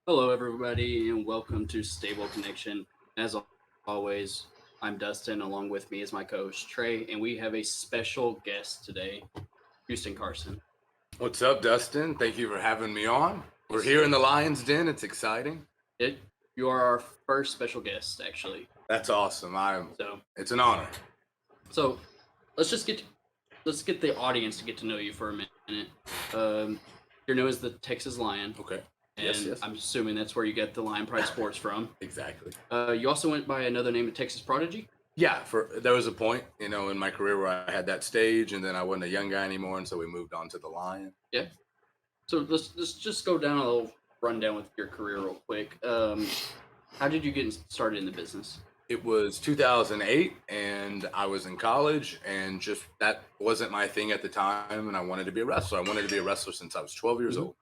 Hello, everybody, and welcome to Stable Connection. As always, I'm Dustin. Along with me is my co-host Trey, and we have a special guest today, Houston Carson. What's up, Dustin? Thank you for having me on. We're Yes, here in sir. the Lion's Den. It's exciting. It, you are our first special guest, actually. That's awesome. So, It's an honor. so let's just let's get the audience to get to know you for a minute. You're known as the Texas Lion, Okay. Yes, and yes. I'm assuming that's where you get the Lion Pride Sports from. Exactly. You also went by another name of Texas Prodigy. Yeah, for there was a point, in my career where I had that stage and then I wasn't a young guy anymore, and so we moved on to the Lion. Yeah. So let's just go down a little rundown with your career real quick. How did you get started in the business? It was 2008 and I was in college, and just that wasn't my thing at the time, and I wanted to be a wrestler. I wanted to be a wrestler since I was 12 years Hmm. old.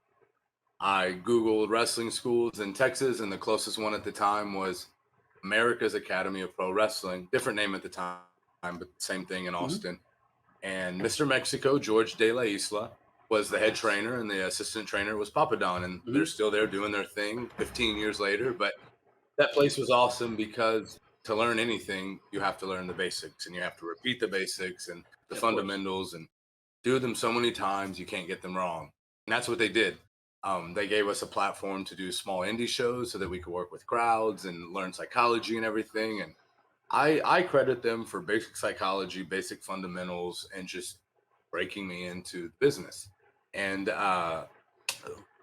I Googled wrestling schools in Texas, and the closest one at the time was America's Academy of Pro Wrestling. Different name at the time, but same thing in Hmm. Austin. And Mr. Mexico, George De La Isla, was the head Nice. trainer, and the assistant trainer was Papa Don. And they're Hmm. still there doing their thing 15 years later. But that place was awesome because to learn anything, you have to learn the basics, and you have to repeat the basics and the Yeah, of course. fundamentals, and do them so many times you can't get them wrong. And that's what they did. They gave us a platform to do small indie shows so that we could work with crowds and learn psychology and everything. And I credit them for basic psychology, basic fundamentals, and just breaking me into business. And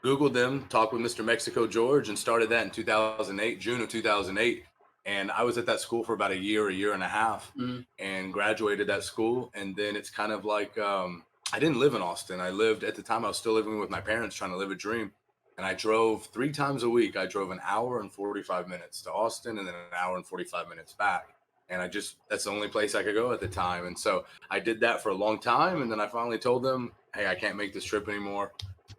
Googled them, talked with Mr. Mexico George, and started that in 2008, June of 2008. And I was at that school for about a year and a half, Hmm. and graduated that school. And then it's kind of like I didn't live in Austin. I lived at the time, I was still living with my parents, trying to live a dream. And I drove 3 times a week. I drove an hour and 45 minutes to Austin, and then an hour and 45 minutes back. And that's the only place I could go at the time. And so I did that for a long time. And then I finally told them, hey, I can't make this trip anymore.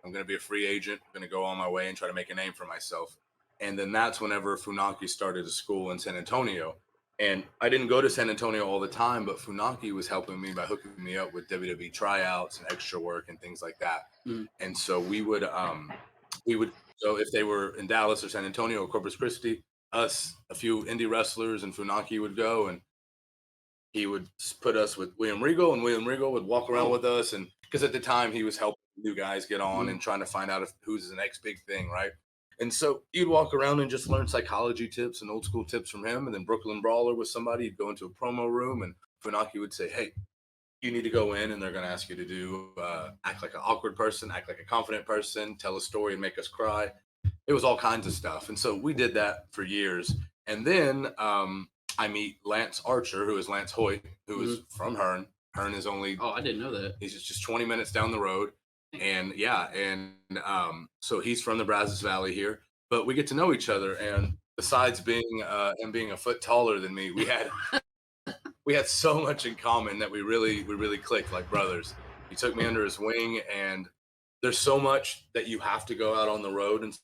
I'm going to be a free agent. I'm going to go on my way and try to make a name for myself. And then that's whenever Funaki started a school in San Antonio. And I didn't go to San Antonio all the time, but Funaki was helping me by hooking me up with WWE tryouts and extra work and things like that. Hmm. And so so if they were in Dallas or San Antonio or Corpus Christi, us, a few indie wrestlers, and Funaki would go, and he would put us with William Regal, and William Regal would walk around Oh. with us. And because at the time he was helping new guys get on Hmm. and trying to find out who's the next big thing, right? And so you'd walk around and just learn psychology tips and old school tips from him. And then Brooklyn Brawler was somebody. You'd go into a promo room, and Funaki would say, "Hey, you need to go in, and they're going to ask you to do act like an awkward person, act like a confident person, tell a story and make us cry." It was all kinds of stuff. And so we did that for years. And then I meet Lance Archer, who is Lance Hoyt, who is Hmm. from Hearn. Hearn is only, Oh, I didn't know that. he's just 20 minutes down the road. And yeah, and so he's from the Brazos Valley here, but we get to know each other. And besides being him being a foot taller than me, we had so much in common that we really clicked like brothers. He took me under his wing, and there's so much that you have to go out on the road and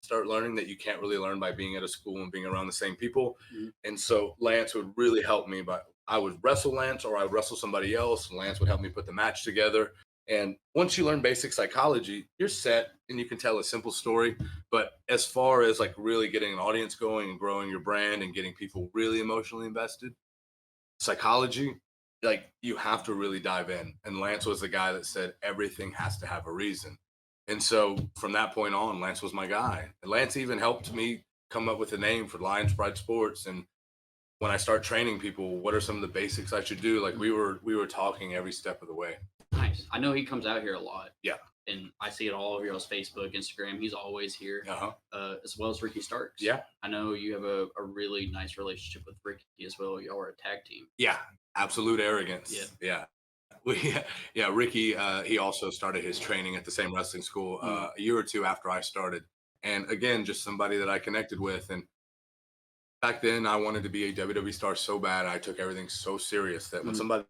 start learning that you can't really learn by being at a school and being around the same people. Hmm. And so Lance would really help me, but I would wrestle Lance or I would wrestle somebody else. Lance would help me put the match together. And once you learn basic psychology, you're set and you can tell a simple story. But as far as like really getting an audience going and growing your brand and getting people really emotionally invested, psychology, like you have to really dive in. And Lance was the guy that said everything has to have a reason. And so from that point on, Lance was my guy. And Lance even helped me come up with a name for Lions Pride Sports. And when I start training people, what are some of the basics I should do? Like we were talking every step of the way. Nice. I know he comes out here a lot, Yeah. and I see it all over y'all's Facebook, Instagram. He's always here, Uh-huh. as well as Ricky Starks. Yeah. I know you have a really nice relationship with Ricky as well. Y'all are a tag team. Yeah. Absolute Yeah. arrogance. Yeah. We, yeah, Ricky, he also started his training at the same wrestling school Mm. a year or two after I started. And again, just somebody that I connected with. And back then, I wanted to be a WWE star so bad. I took everything so serious that when Mm. somebody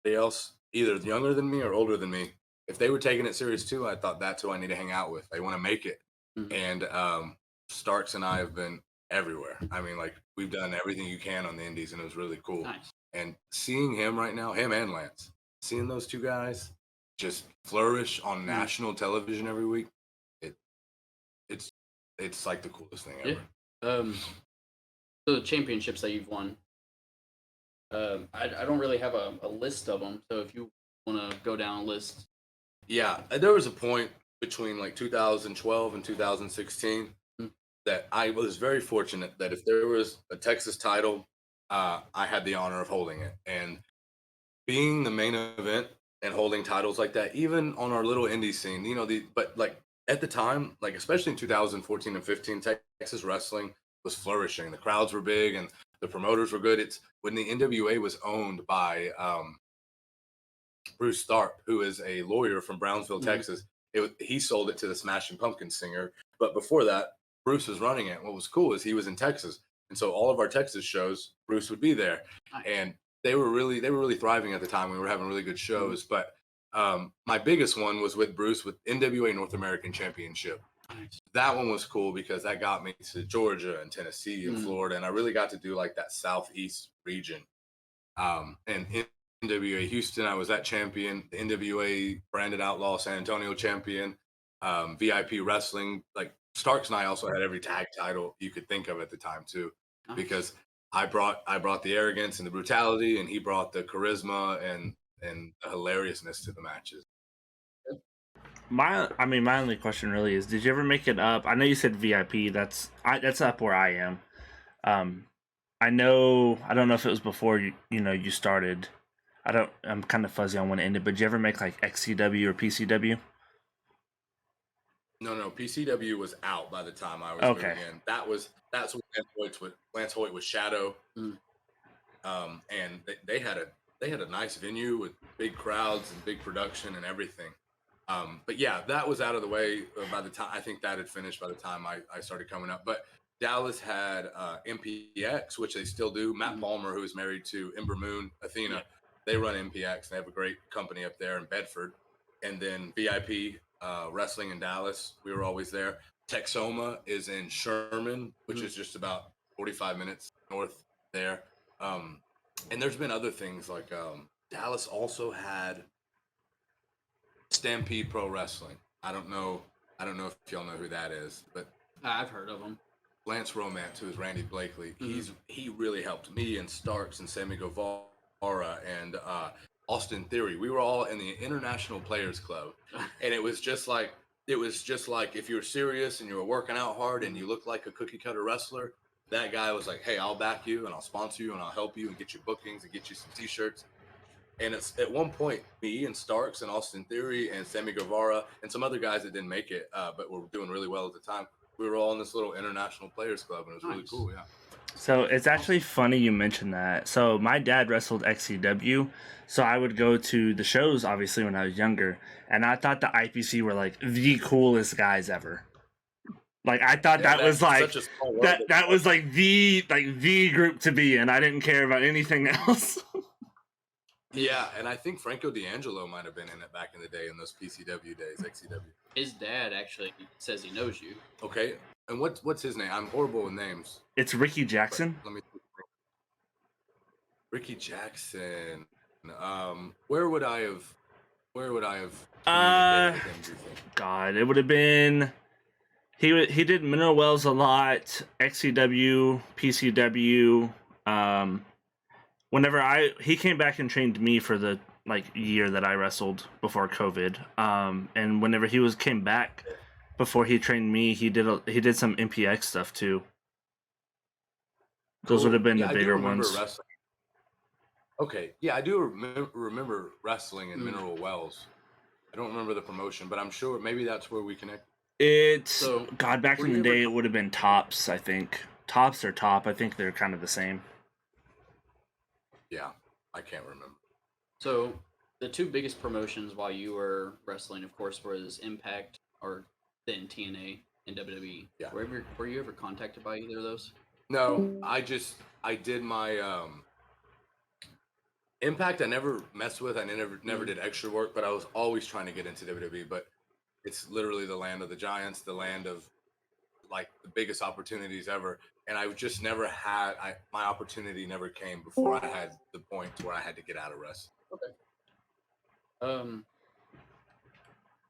else, either younger than me or older than me, if they were taking it serious too, I thought that's who I need to hang out with. They want to make it. Mm. And Starks and I have been everywhere. I mean, like we've done everything you can on the Indies, and it was really cool. Nice. And seeing him right now, him and Lance, seeing those two guys just flourish on Mm. national television every week, it it's it's like the coolest thing Yeah. ever. So the championships that you've won, I don't really have a list of them. So if you want to go down a list, Yeah, there was a point between like 2012 and 2016 Mm. that I was very fortunate that if there was a Texas title, I had the honor of holding it. And being the main event and holding titles like that, even on our little indie scene, but like at the time, like especially in 2014 and 15, Texas wrestling was flourishing. The crowds were big and the promoters were good. It's when the NWA was owned by Bruce Tharp, who is a lawyer from Brownsville, Mhm. Texas. He sold it to the Smashing Pumpkins singer. But before that, Bruce was running it. What was cool is he was in Texas. And so all of our Texas shows, Bruce would be there. Nice. And they were really thriving at the time. We were having really good shows. But my biggest one was with Bruce with NWA North American Championship. Nice. That one was cool because that got me to Georgia and Tennessee and Florida. And I really got to do like that Southeast region. And in NWA Houston, I was that champion. The NWA Branded Outlaw San Antonio champion. VIP wrestling, like Starks and I also had every tag title you could think of at the time too, Nice. because I brought the arrogance and the brutality, and he brought the charisma and the hilariousness to the matches. My only question really is, did you ever make it up? I know you said VIP. That's up where I am. I don't know if it was before you started. I'm kind of fuzzy on when it ended. But did you ever make like XCW or PCW? No, PCW was out by the time I was Okay. moving in. That's when Lance Hoyt was Shadow. Mm. And they had a nice venue with big crowds and big production and everything. But yeah, that was out of the way by the time I think that had finished by the time I started coming up. But Dallas had MPX, which they still do. Matt Palmer, who is married to Ember Moon Athena, they run MPX. They have a great company up there in Bedford. And then VIP Wrestling in Dallas, we were always there. Texoma is in Sherman, which is just about 45 minutes north there. And there's been other things like Dallas also had Stampede Pro Wrestling. I don't know if y'all know who that is, but I've heard of them. Lance Romance, who is Randy Blakely, he really helped me and Starks and Sammy Guevara and Austin Theory. We were all in the International Players Club, and it was just like if you were serious and you were working out hard and you looked like a cookie cutter wrestler, that guy was like, "Hey, I'll back you and I'll sponsor you and I'll help you and get you bookings and get you some T-shirts." And it's at one point, me and Starks and Austin Theory and Sammy Guevara and some other guys that didn't make it, but were doing really well at the time. We were all in this little International Players Club, and it was really cool. Yeah. So it's actually funny you mentioned that. So my dad wrestled XCW, so I would go to the shows obviously when I was younger, and I thought the IPC were like the coolest guys ever. Like I thought that was like that was like the group to be in. I didn't care about anything else. Yeah, and I think Franco D'Angelo might have been in it back in the day in those PCW days, XCW. His dad actually says he knows you. Okay, and what's his name? I'm horrible with names. It's Ricky Jackson. Let me. Ricky Jackson. Where would I have? God, it would have been. He did Mineral Wells a lot. XCW, PCW. Whenever he came back and trained me for the year that I wrestled before COVID. And whenever he came back before he trained me, he did some MPX stuff too. Those would have been the bigger ones. Wrestling. Okay, yeah, I do remember wrestling in Mineral Wells. I don't remember the promotion, but I'm sure maybe that's where we connect. Back in the day, it would have been Tops, I think. Tops or Top, I think they're kind of the same. Yeah, I can't remember. So the two biggest promotions while you were wrestling, of course, was Impact or then TNA and WWE. Yeah. Were you ever contacted by either of those? No, I did my Impact. I never messed with. I never did extra work, but I was always trying to get into WWE. But it's literally the land of the giants, the land of like the biggest opportunities ever. And I just never had my opportunity never came before I had the point to where I had to get out of wrestling. Okay.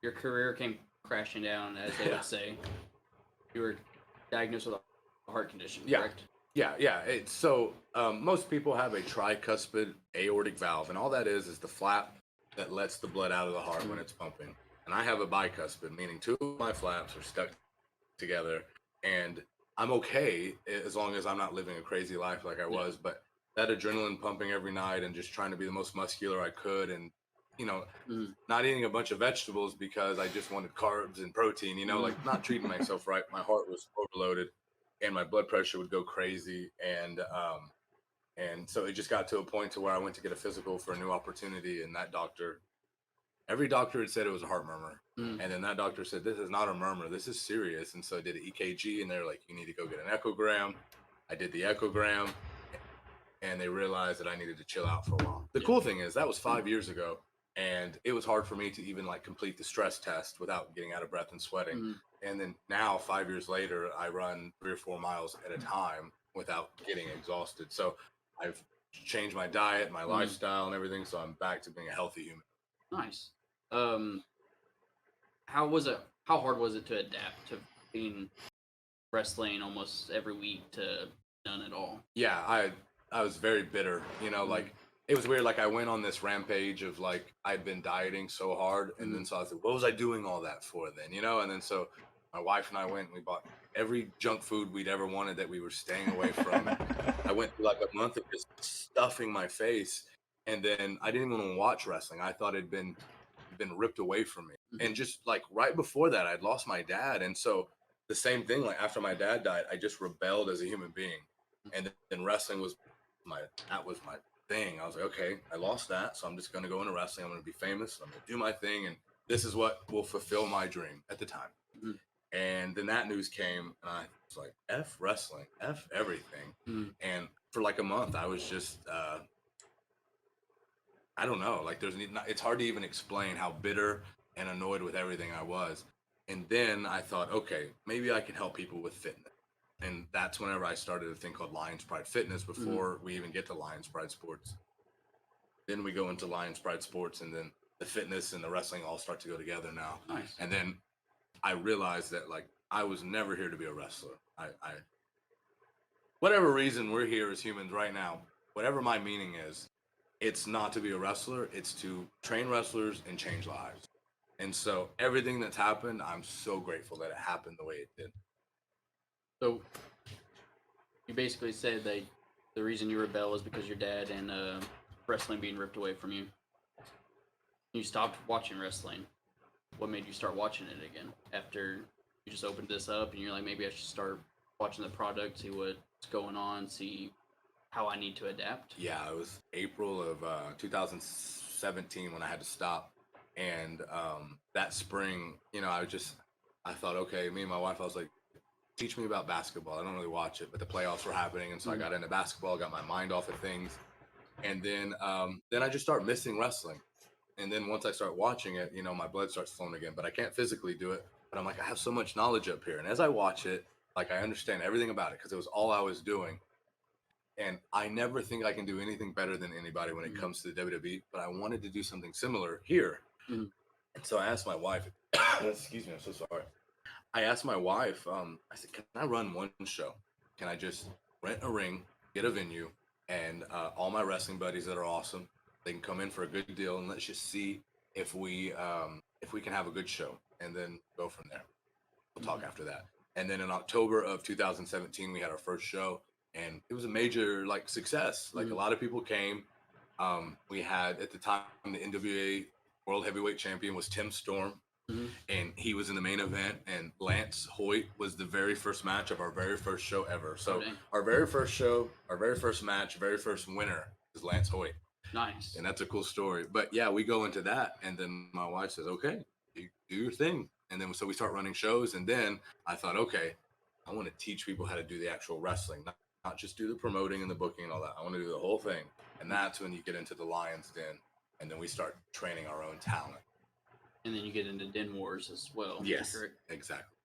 Your career came crashing down, as they would say. You were diagnosed with a heart condition, Yeah. correct? Yeah. It's so most people have a tricuspid aortic valve, and all that is the flap that lets the blood out of the heart when it's pumping. And I have a bicuspid, meaning two of my flaps are stuck together, and I'm okay as long as I'm not living a crazy life like I was. But that adrenaline pumping every night and just trying to be the most muscular I could, and not eating a bunch of vegetables because I just wanted carbs and protein, like not treating myself right. My heart was overloaded and my blood pressure would go crazy. And so it just got to a point to where I went to get a physical for a new opportunity. And that doctor, every doctor had said it was a heart murmur. And then that doctor said, this is not a murmur. This is serious. And so I did an EKG and they're like, you need to go get an echogram. I did the echogram and they realized that I needed to chill out for a while. The cool thing is that was 5 years ago. And it was hard for me to even like complete the stress test without getting out of breath and sweating. And then now 5 years later, I run 3 or 4 miles at a time without getting exhausted. So I've changed my diet, my lifestyle and everything. So I'm back to being a healthy human. Nice. How hard was it to adapt to being wrestling almost every week to none at all? Yeah, I was very bitter, like it was weird. Like I went on this rampage of like I'd been dieting so hard, and then so I was like, what was I doing all that for then? And then so my wife and I went and we bought every junk food we'd ever wanted that we were staying away from. I went through like a month of just stuffing my face, and then I didn't even want to watch wrestling. I thought it'd been ripped away from me. And just like right before that, I'd lost my dad, and so the same thing. Like after my dad died, I just rebelled as a human being, and then wrestling was my thing. I was like, okay, I lost that, so I'm just going to go into wrestling. I'm going to be famous. I'm going to do my thing, and this is what will fulfill my dream at the time. And then that news came, and I was like, F wrestling, F everything. And for like a month, I was just, I don't know, like it's hard to even explain how bitter and annoyed with everything I was. And then I thought, okay, maybe I can help people with fitness. And that's whenever I started a thing called Lions Pride Fitness before we even get to Lions Pride Sports. Then we go into Lions Pride Sports, and then the fitness and the wrestling all start to go together now. Nice. And then I realized that like I was never here to be a wrestler. I whatever reason we're here as humans right now, whatever my meaning is, it's not to be a wrestler, it's to train wrestlers and change lives. And so everything that's happened, I'm so grateful that it happened the way it did. So you basically said that the reason you rebel is because your dad and wrestling being ripped away from you. You stopped watching wrestling. What made you start watching it again after you just opened this up and you're like, maybe I should start watching the product, see what's going on, see how I need to adapt? Yeah, it was April of 2017 when I had to stop. And that spring, I thought, okay, me and my wife, I was like, teach me about basketball. I don't really watch it, but the playoffs were happening. And so I got into basketball, got my mind off of things. And then I just start missing wrestling. And then once I start watching it, my blood starts flowing again, but I can't physically do it. But I'm like, I have so much knowledge up here. And as I watch it, like I understand everything about it because it was all I was doing. And I never think I can do anything better than anybody when it comes to the WWE, but I wanted to do something similar here. And so I asked my wife, excuse me, I'm so sorry. I asked my wife, I said, can I run one show? Can I just rent a ring, get a venue, and all my wrestling buddies that are awesome, they can come in for a good deal, and let's just see if we can have a good show, and then go from there. We'll talk after that. And then in October of 2017, we had our first show, and it was a major like success. Like a lot of people came. We had at the time the NWA World Heavyweight Champion was Tim Storm, and he was in the main event. And Lance Hoyt was the very first match of our very first show ever. So our very first show, our very first match, very first winner is Lance Hoyt. Nice. And that's a cool story. But yeah, we go into that, and then my wife says, "Okay, you do your thing." And then so we start running shows, and then I thought, okay, I want to teach people how to do the actual wrestling, not just do the promoting and the booking and all that. I want to do the whole thing. And that's when you get into the Lions Den, and then we start training our own talent. And then you get into Den Wars as well. Yes, correct? Exactly.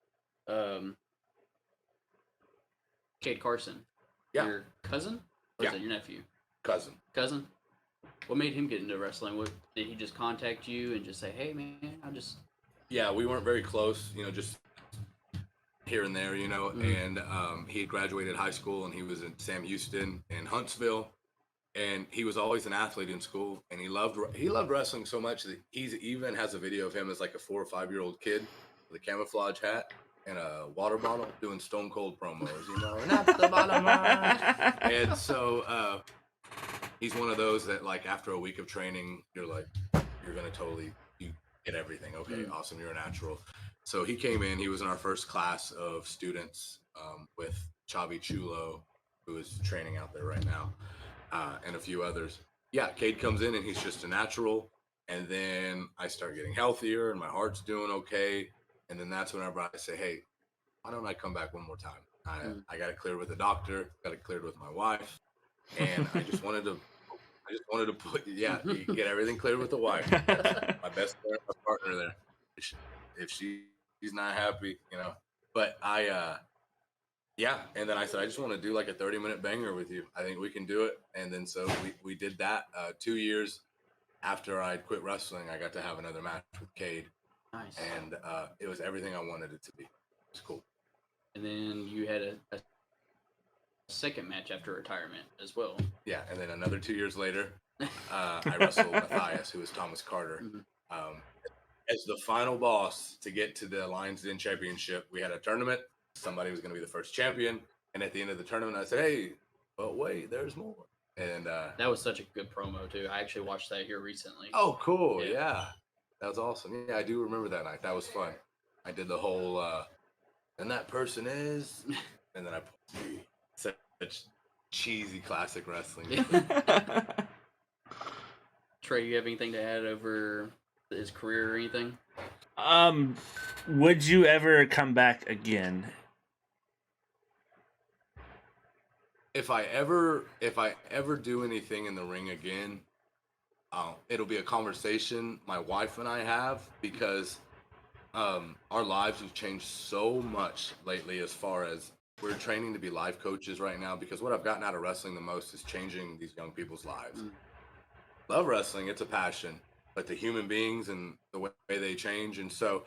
Cade Carson. Yeah. Your cousin? Or is it your nephew? Cousin. What made him get into wrestling? Did he just contact you and just say, hey, man, Yeah, we weren't very close, just here and there, you know. And he had graduated high school, and he was in Sam Houston in Huntsville, and he was always an athlete in school, and he loved wrestling so much that he's even has a video of him as like a 4 or 5-year-old kid with a camouflage hat and a water bottle doing Stone Cold promos, you know, and that's the bottom line. And so he's one of those that, like, after a week of training, you're like, you're gonna totally, you get everything. Okay, awesome, you're a natural. So he came in. He was in our first class of students with Chavi Chulo, who is training out there right now, and a few others. Yeah, Cade comes in and he's just a natural. And then I start getting healthier and my heart's doing okay. And then that's whenever I say, hey, why don't I come back one more time? I got it cleared with the doctor, got it cleared with my wife, and I just wanted to put, yeah, you can get everything cleared with the wife. That's my best friend, my partner there. If she's not happy, you know. But yeah, and then I said, I just want to do like a 30-minute banger with you. I think we can do it. And then so we did that. 2 years after I'd quit wrestling, I got to have another match with Cade. Nice. And it was everything I wanted it to be. It was cool. And then you had a second match after retirement as well. Yeah, and then another 2 years later, I wrestled Matthias, who was Thomas Carter. As the final boss to get to the Lions Den Championship. We had a tournament. Somebody was going to be the first champion. And at the end of the tournament, I said, hey, but wait, there's more. And that was such a good promo, too. I actually watched that here recently. Oh, cool. Yeah. That was awesome. Yeah, I do remember that night. That was fun. I did the whole, and that person is, and then I such cheesy classic wrestling. Trey, you have anything to add over his career or anything? Would you ever come back again? If I ever do anything in the ring again, it'll be a conversation my wife and I have, because our lives have changed so much lately, as far as we're training to be life coaches right now, because what I've gotten out of wrestling the most is changing these young people's lives. Love wrestling, it's a passion, but the human beings and the way they change. And so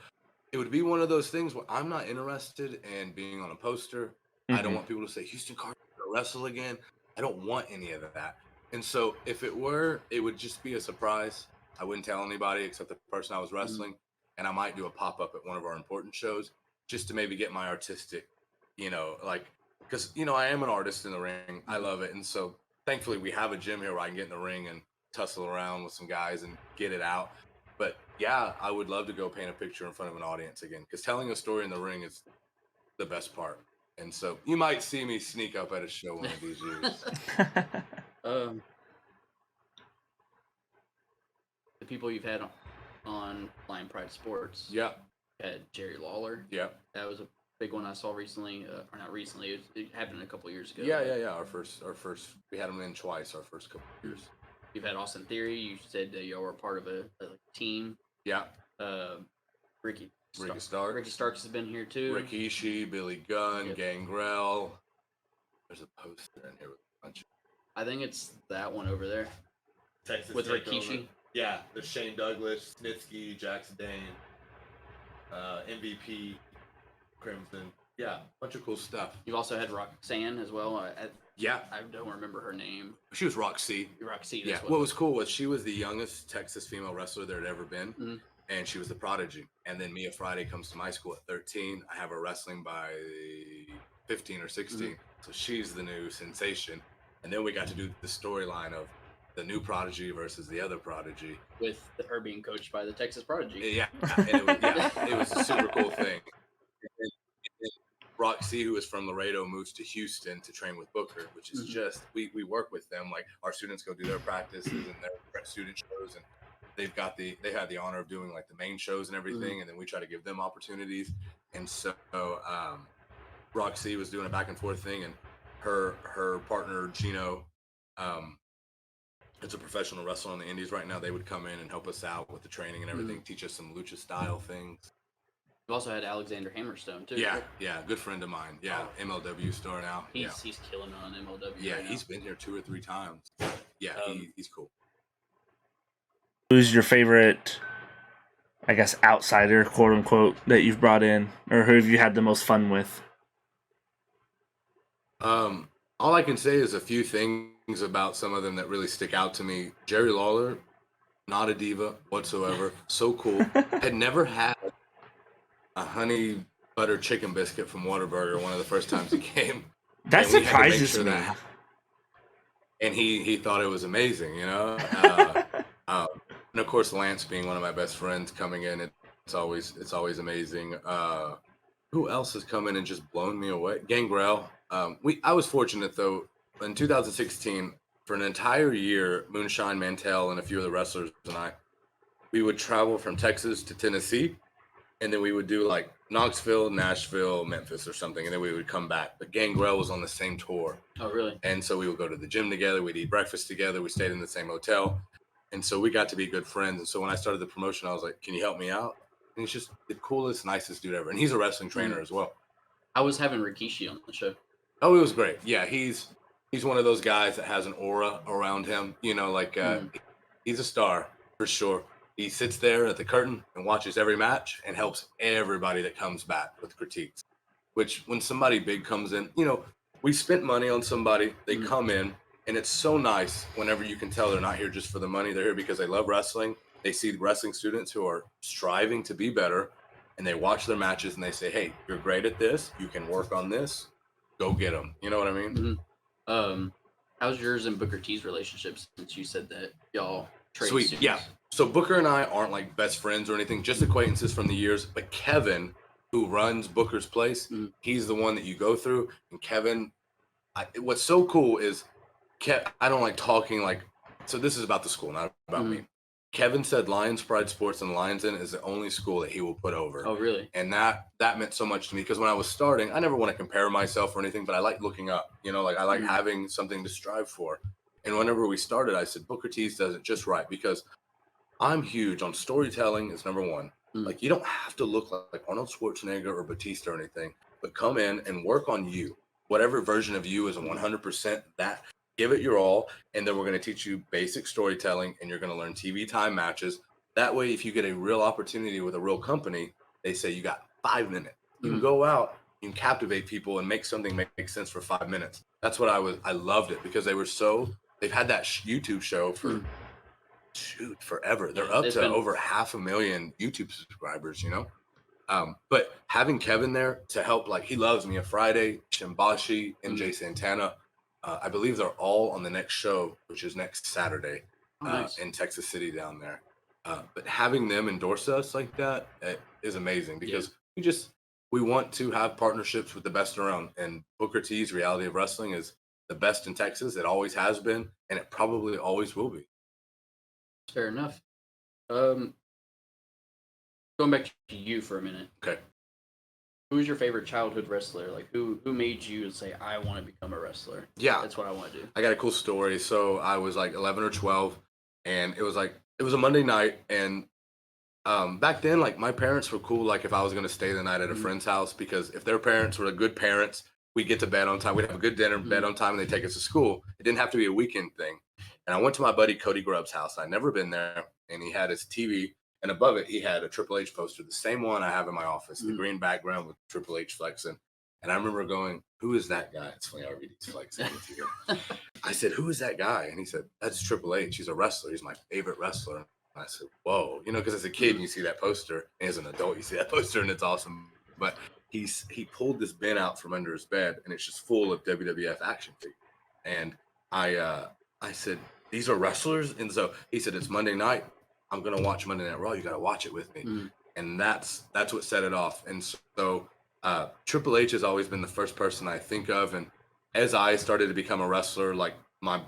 it would be one of those things where I'm not interested in being on a poster. I don't want people to say, Houston Carson will wrestle again. I don't want any of that. And so if it were, it would just be a surprise. I wouldn't tell anybody except the person I was wrestling. And I might do a pop-up at one of our important shows just to maybe get my artistic, you know, like, because, you know, I am an artist in the ring. I love it. And so thankfully we have a gym here where I can get in the ring and tussle around with some guys and get it out. But yeah, I would love to go paint a picture in front of an audience again, because telling a story in the ring is the best part. And so you might see me sneak up at a show one of these years. The people you've had on Lion Pride Sports. Yeah. Had Jerry Lawler. Yeah. That was a big one I saw recently, or not recently. It happened a couple years ago. Yeah. Our first. We had him in twice our first couple of years. You've had Austin Theory. You said that y'all were part of a team. Yeah. Ricky Starks. Ricky Starks has been here too. Rikishi, Billy Gunn, Gangrel. There's a poster in here with a bunch of. I think it's that one over there. Texas with Takeover. Rikishi. Yeah, there's Shane Douglas, Snitsky, Jackson Dane, MVP, Crimson. Yeah, a bunch of cool stuff. You've also had Roxanne as well. Yeah. I don't remember her name. She was Roxy. Roxy. Yeah. What was cool was she was the youngest Texas female wrestler there had ever been. And she was the prodigy. And then Mia Friday comes to my school at 13. I have her wrestling by 15 or 16. So she's the new sensation. And then we got to do the storyline of the new prodigy versus the other prodigy. With her being coached by the Texas Prodigy. Yeah. And it was a super cool thing. And Roxy, who is from Laredo, moves to Houston to train with Booker, which is just, we work with them. Like, our students go do their practices and their student shows, and they had the honor of doing like the main shows and everything. And then we try to give them opportunities. And so Roxy was doing a back and forth thing, and her partner, Gino, it's a professional wrestler on the indies right now. They would come in and help us out with the training and everything, teach us some lucha style things. You've also had Alexander Hammerstone too. Yeah, good friend of mine. Yeah, MLW star now. He's killing it on MLW. Yeah, right he's been here 2 or 3 times. Yeah, he's cool. Who's your favorite I guess, outsider, quote unquote, that you've brought in, or who have you had the most fun with? All I can say is a few things about some of them that really stick out to me. Jerry Lawler, not a diva whatsoever. So cool. Had never had a honey butter chicken biscuit from Whataburger one of the first times he came. That And we had to make surprises sure me. that, and he thought it was amazing, you know. And of course, Lance being one of my best friends coming in, it's always amazing. Who else has come in and just blown me away? Gangrel. I was fortunate though in 2016 for an entire year. Moonshine Mantell and a few of the wrestlers and we would travel from Texas to Tennessee, and then we would do like Knoxville, Nashville, Memphis, or something, and then we would come back. But Gangrel was on the same tour. Oh, really? And so we would go to the gym together. We'd eat breakfast together. We stayed in the same hotel. And so we got to be good friends. And so when I started the promotion, I was like, can you help me out? And he's just the coolest, nicest dude ever. And he's a wrestling trainer as well. I was having Rikishi on the show. Oh, it was great. Yeah, he's one of those guys that has an aura around him. You know, like he's a star for sure. He sits there at the curtain and watches every match and helps everybody that comes back with critiques. Which when somebody big comes in, you know, we spent money on somebody, they come in, and it's so nice whenever you can tell they're not here just for the money. They're here because they love wrestling. They see wrestling students who are striving to be better, and they watch their matches and they say, hey, you're great at this. You can work on this. Go get them. You know what I mean? Mm-hmm. How's yours and Booker T's relationship since you said that y'all trade Sweet. students? Yeah. So Booker and I aren't like best friends or anything, just acquaintances from the years. But Kevin, who runs Booker's place, he's the one that you go through. And Kevin, what's so cool is I don't like talking like, so this is about the school, not about me. Kevin said Lions Pride Sports and Lions Inn is the only school that he will put over. Oh, really? And that meant so much to me because when I was starting, I never want to compare myself or anything, but I like looking up, you know, like I like having something to strive for. And whenever we started, I said, Booker T's does it just right because I'm huge on storytelling is number one. Like you don't have to look like Arnold Schwarzenegger or Batista or anything, but come in and work on you. Whatever version of you is 100% that. Give it your all, and then we're going to teach you basic storytelling, and you're going to learn TV time matches. That way, if you get a real opportunity with a real company, they say you got 5 minutes. You can go out, you can captivate people, and make something make sense for 5 minutes. That's what I loved it because they've had that YouTube show for forever. They're up to over 500,000 YouTube subscribers, you know. But having Kevin there to help, like he loves me. A Friday, Shimbashi, MJ Santana. I believe they're all on the next show, which is next Saturday in Texas City down there. But having them endorse us like that is amazing because we want to have partnerships with the best around. And Booker T's Reality of Wrestling is the best in Texas. It always has been, and it probably always will be. Fair enough. Going back to you for a minute. Okay. Who's your favorite childhood wrestler? Like who made you say, I want to become a wrestler? Yeah. That's what I want to do. I got a cool story. So I was like 11 or 12 and it was a Monday night. And back then, like my parents were cool. Like if I was going to stay the night at a friend's house, because if their parents were good parents, we'd get to bed on time. We'd have a good dinner, bed on time, and they'd take us to school. It didn't have to be a weekend thing. And I went to my buddy Cody Grubb's house. I'd never been there. And he had his TV. And above it, he had a Triple H poster, the same one I have in my office, the green background with Triple H flexing. And I remember going, who is that guy? It's funny, RVD's flexing with you. I said, who is that guy? And he said, that's Triple H. He's a wrestler. He's my favorite wrestler. And I said, whoa. You know, because as a kid, you see that poster. And as an adult, you see that poster, and it's awesome. But he pulled this bin out from under his bed, and it's just full of WWF action figures. And I said, these are wrestlers? And so he said, it's Monday night. I'm going to watch Monday Night Raw. You got to watch it with me. And that's what set it off. And so Triple H has always been the first person I think of. And as I started to become a wrestler, like my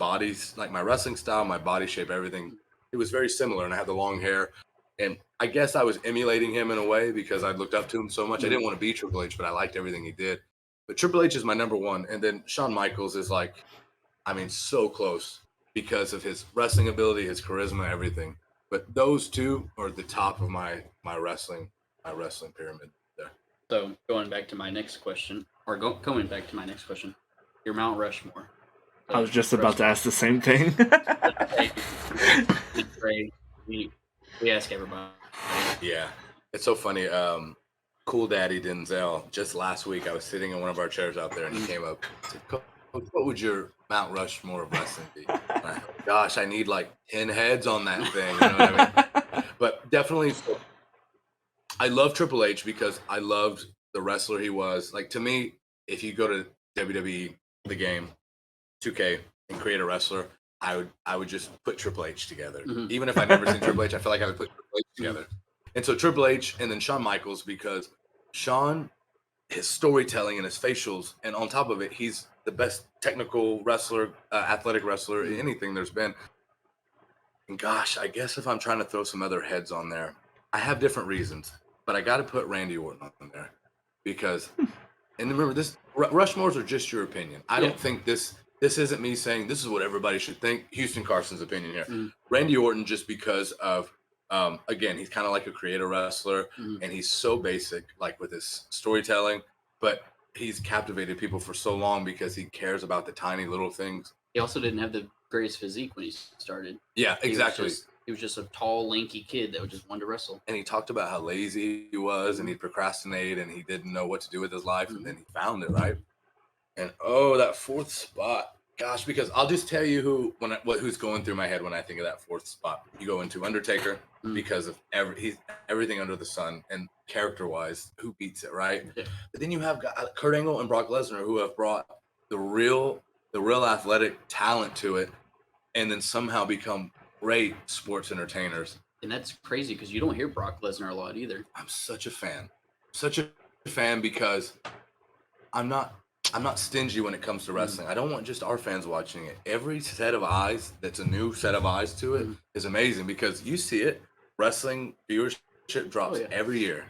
wrestling style, my body shape, everything, it was very similar. And I had the long hair. And I guess I was emulating him in a way because I looked up to him so much. I didn't want to be Triple H, but I liked everything he did. But Triple H is my number one. And then Shawn Michaels is so close because of his wrestling ability, his charisma, everything. But those two are the top of my wrestling pyramid there. So going back to my next question, your Mount Rushmore. I was just about to ask the same thing. We ask everybody. Yeah, it's so funny. Cool Daddy Denzel. Just last week, I was sitting in one of our chairs out there, and he came up. And said, "Coach, what would your Mount Rushmore of wrestling be?" And I thought, gosh, I need like 10 heads on that thing. You know what I mean? But definitely, I love Triple H because I loved the wrestler he was. Like to me, if you go to WWE, the game, 2K, and create a wrestler, I would just put Triple H together. Mhm. Even if I'd never seen Triple H, I feel like I would put Triple H together. And so Triple H and then Shawn Michaels, because Shawn, his storytelling and his facials, and on top of it, he's the best technical wrestler, athletic wrestler, anything there's been. And gosh, I guess if I'm trying to throw some other heads on there, I have different reasons, but I got to put Randy Orton on there because, and remember, this Rushmores are just your opinion. I Yeah. don't think this isn't me saying this is what everybody should think. Houston Carson's opinion here. Mhm. Randy Orton, just because of, again, he's kind of like a creator wrestler, Mhm. and he's so basic, like with his storytelling, but he's captivated people for so long because he cares about the tiny little things. He also didn't have the greatest physique when he started. Yeah, exactly. He was just a tall, lanky kid that just wanted to wrestle. And he talked about how lazy he was, and he'd procrastinate, and he didn't know what to do with his life, and then he found it, right? And oh, that fourth spot, gosh! Because I'll just tell you who's going through my head when I think of that fourth spot. You go into Undertaker because of everything under the sun, and character-wise, who beats it, right? Yeah. But then you have Kurt Angle and Brock Lesnar, who have brought the real athletic talent to it, and then somehow become great sports entertainers. And that's crazy because you don't hear Brock Lesnar a lot either. I'm such a fan because I'm not stingy when it comes to wrestling. I don't want just our fans watching it. Every set of eyes that's a new set of eyes to it is amazing because you see it. Wrestling viewership drops every year,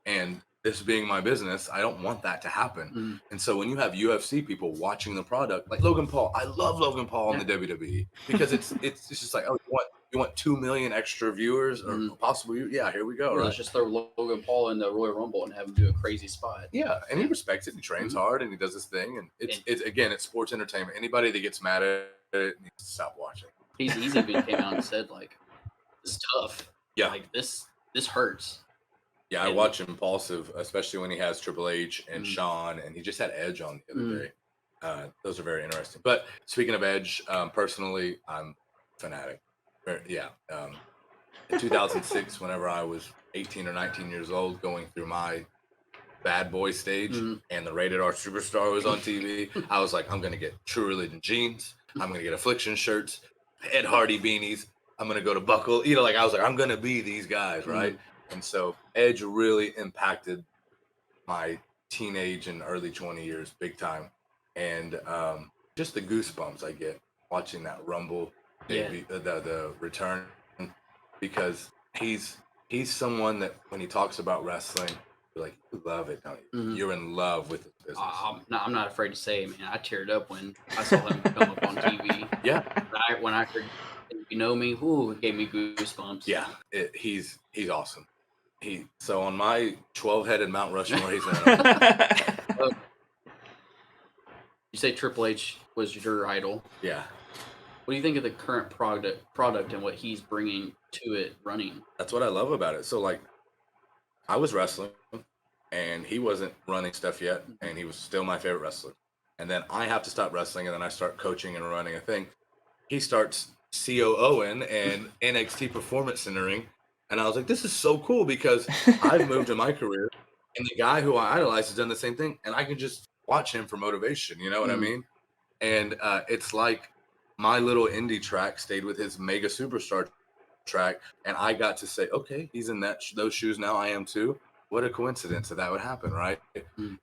and this being my business, I don't want that to happen. And so when you have UFC people watching the product, like Logan Paul, I love Logan Paul in the WWE because it's just like, oh, you want 2 million extra viewers or possible? Yeah, here we go. Right? Let's just throw Logan Paul in the Royal Rumble and have him do a crazy spot. Yeah, and he respects it. He trains hard and he does his thing. And it's again, it's sports entertainment. Anybody that gets mad at it needs to stop watching. He's even came out and said like, "This is tough. Yeah, like this hurts." Yeah, I watch Impulsive, especially when he has Triple H and Shawn, and he just had Edge on the other day. Those are very interesting. But speaking of Edge, personally, I'm fanatic. In 2006, whenever I was 18 or 19 years old, going through my bad boy stage, and the Rated R Superstar was on TV, I was like, I'm going to get True Religion jeans. I'm going to get Affliction shirts, Ed Hardy beanies. I'm going to go to Buckle. Like I was like, I'm going to be these guys, right? And so Edge really impacted my teenage and early 20 years big time. And just the goosebumps I get watching that Rumble, the return, because he's someone that when he talks about wrestling, you're like, you love it, don't you? You're in love with the business. I'm not afraid to say, man, I teared up when I saw him come up on TV. Yeah. When I heard, you know me, it gave me goosebumps. Yeah, he's awesome. So on my 12-headed Mount Rushmore, he's in. You say Triple H was your idol. Yeah. What do you think of the current product and what he's bringing to it running? That's what I love about it. So like, I was wrestling, and he wasn't running stuff yet, and he was still my favorite wrestler. And then I have to stop wrestling, and then I start coaching and running a thing. He starts COOing and NXT Performance Centering. And I was like, this is so cool because I've moved in my career, and the guy who I idolize has done the same thing, and I can just watch him for motivation. You know what I mean? And it's like my little indie track stayed with his mega superstar track, and I got to say, okay, he's in those shoes now. I am too. What a coincidence that would happen, right?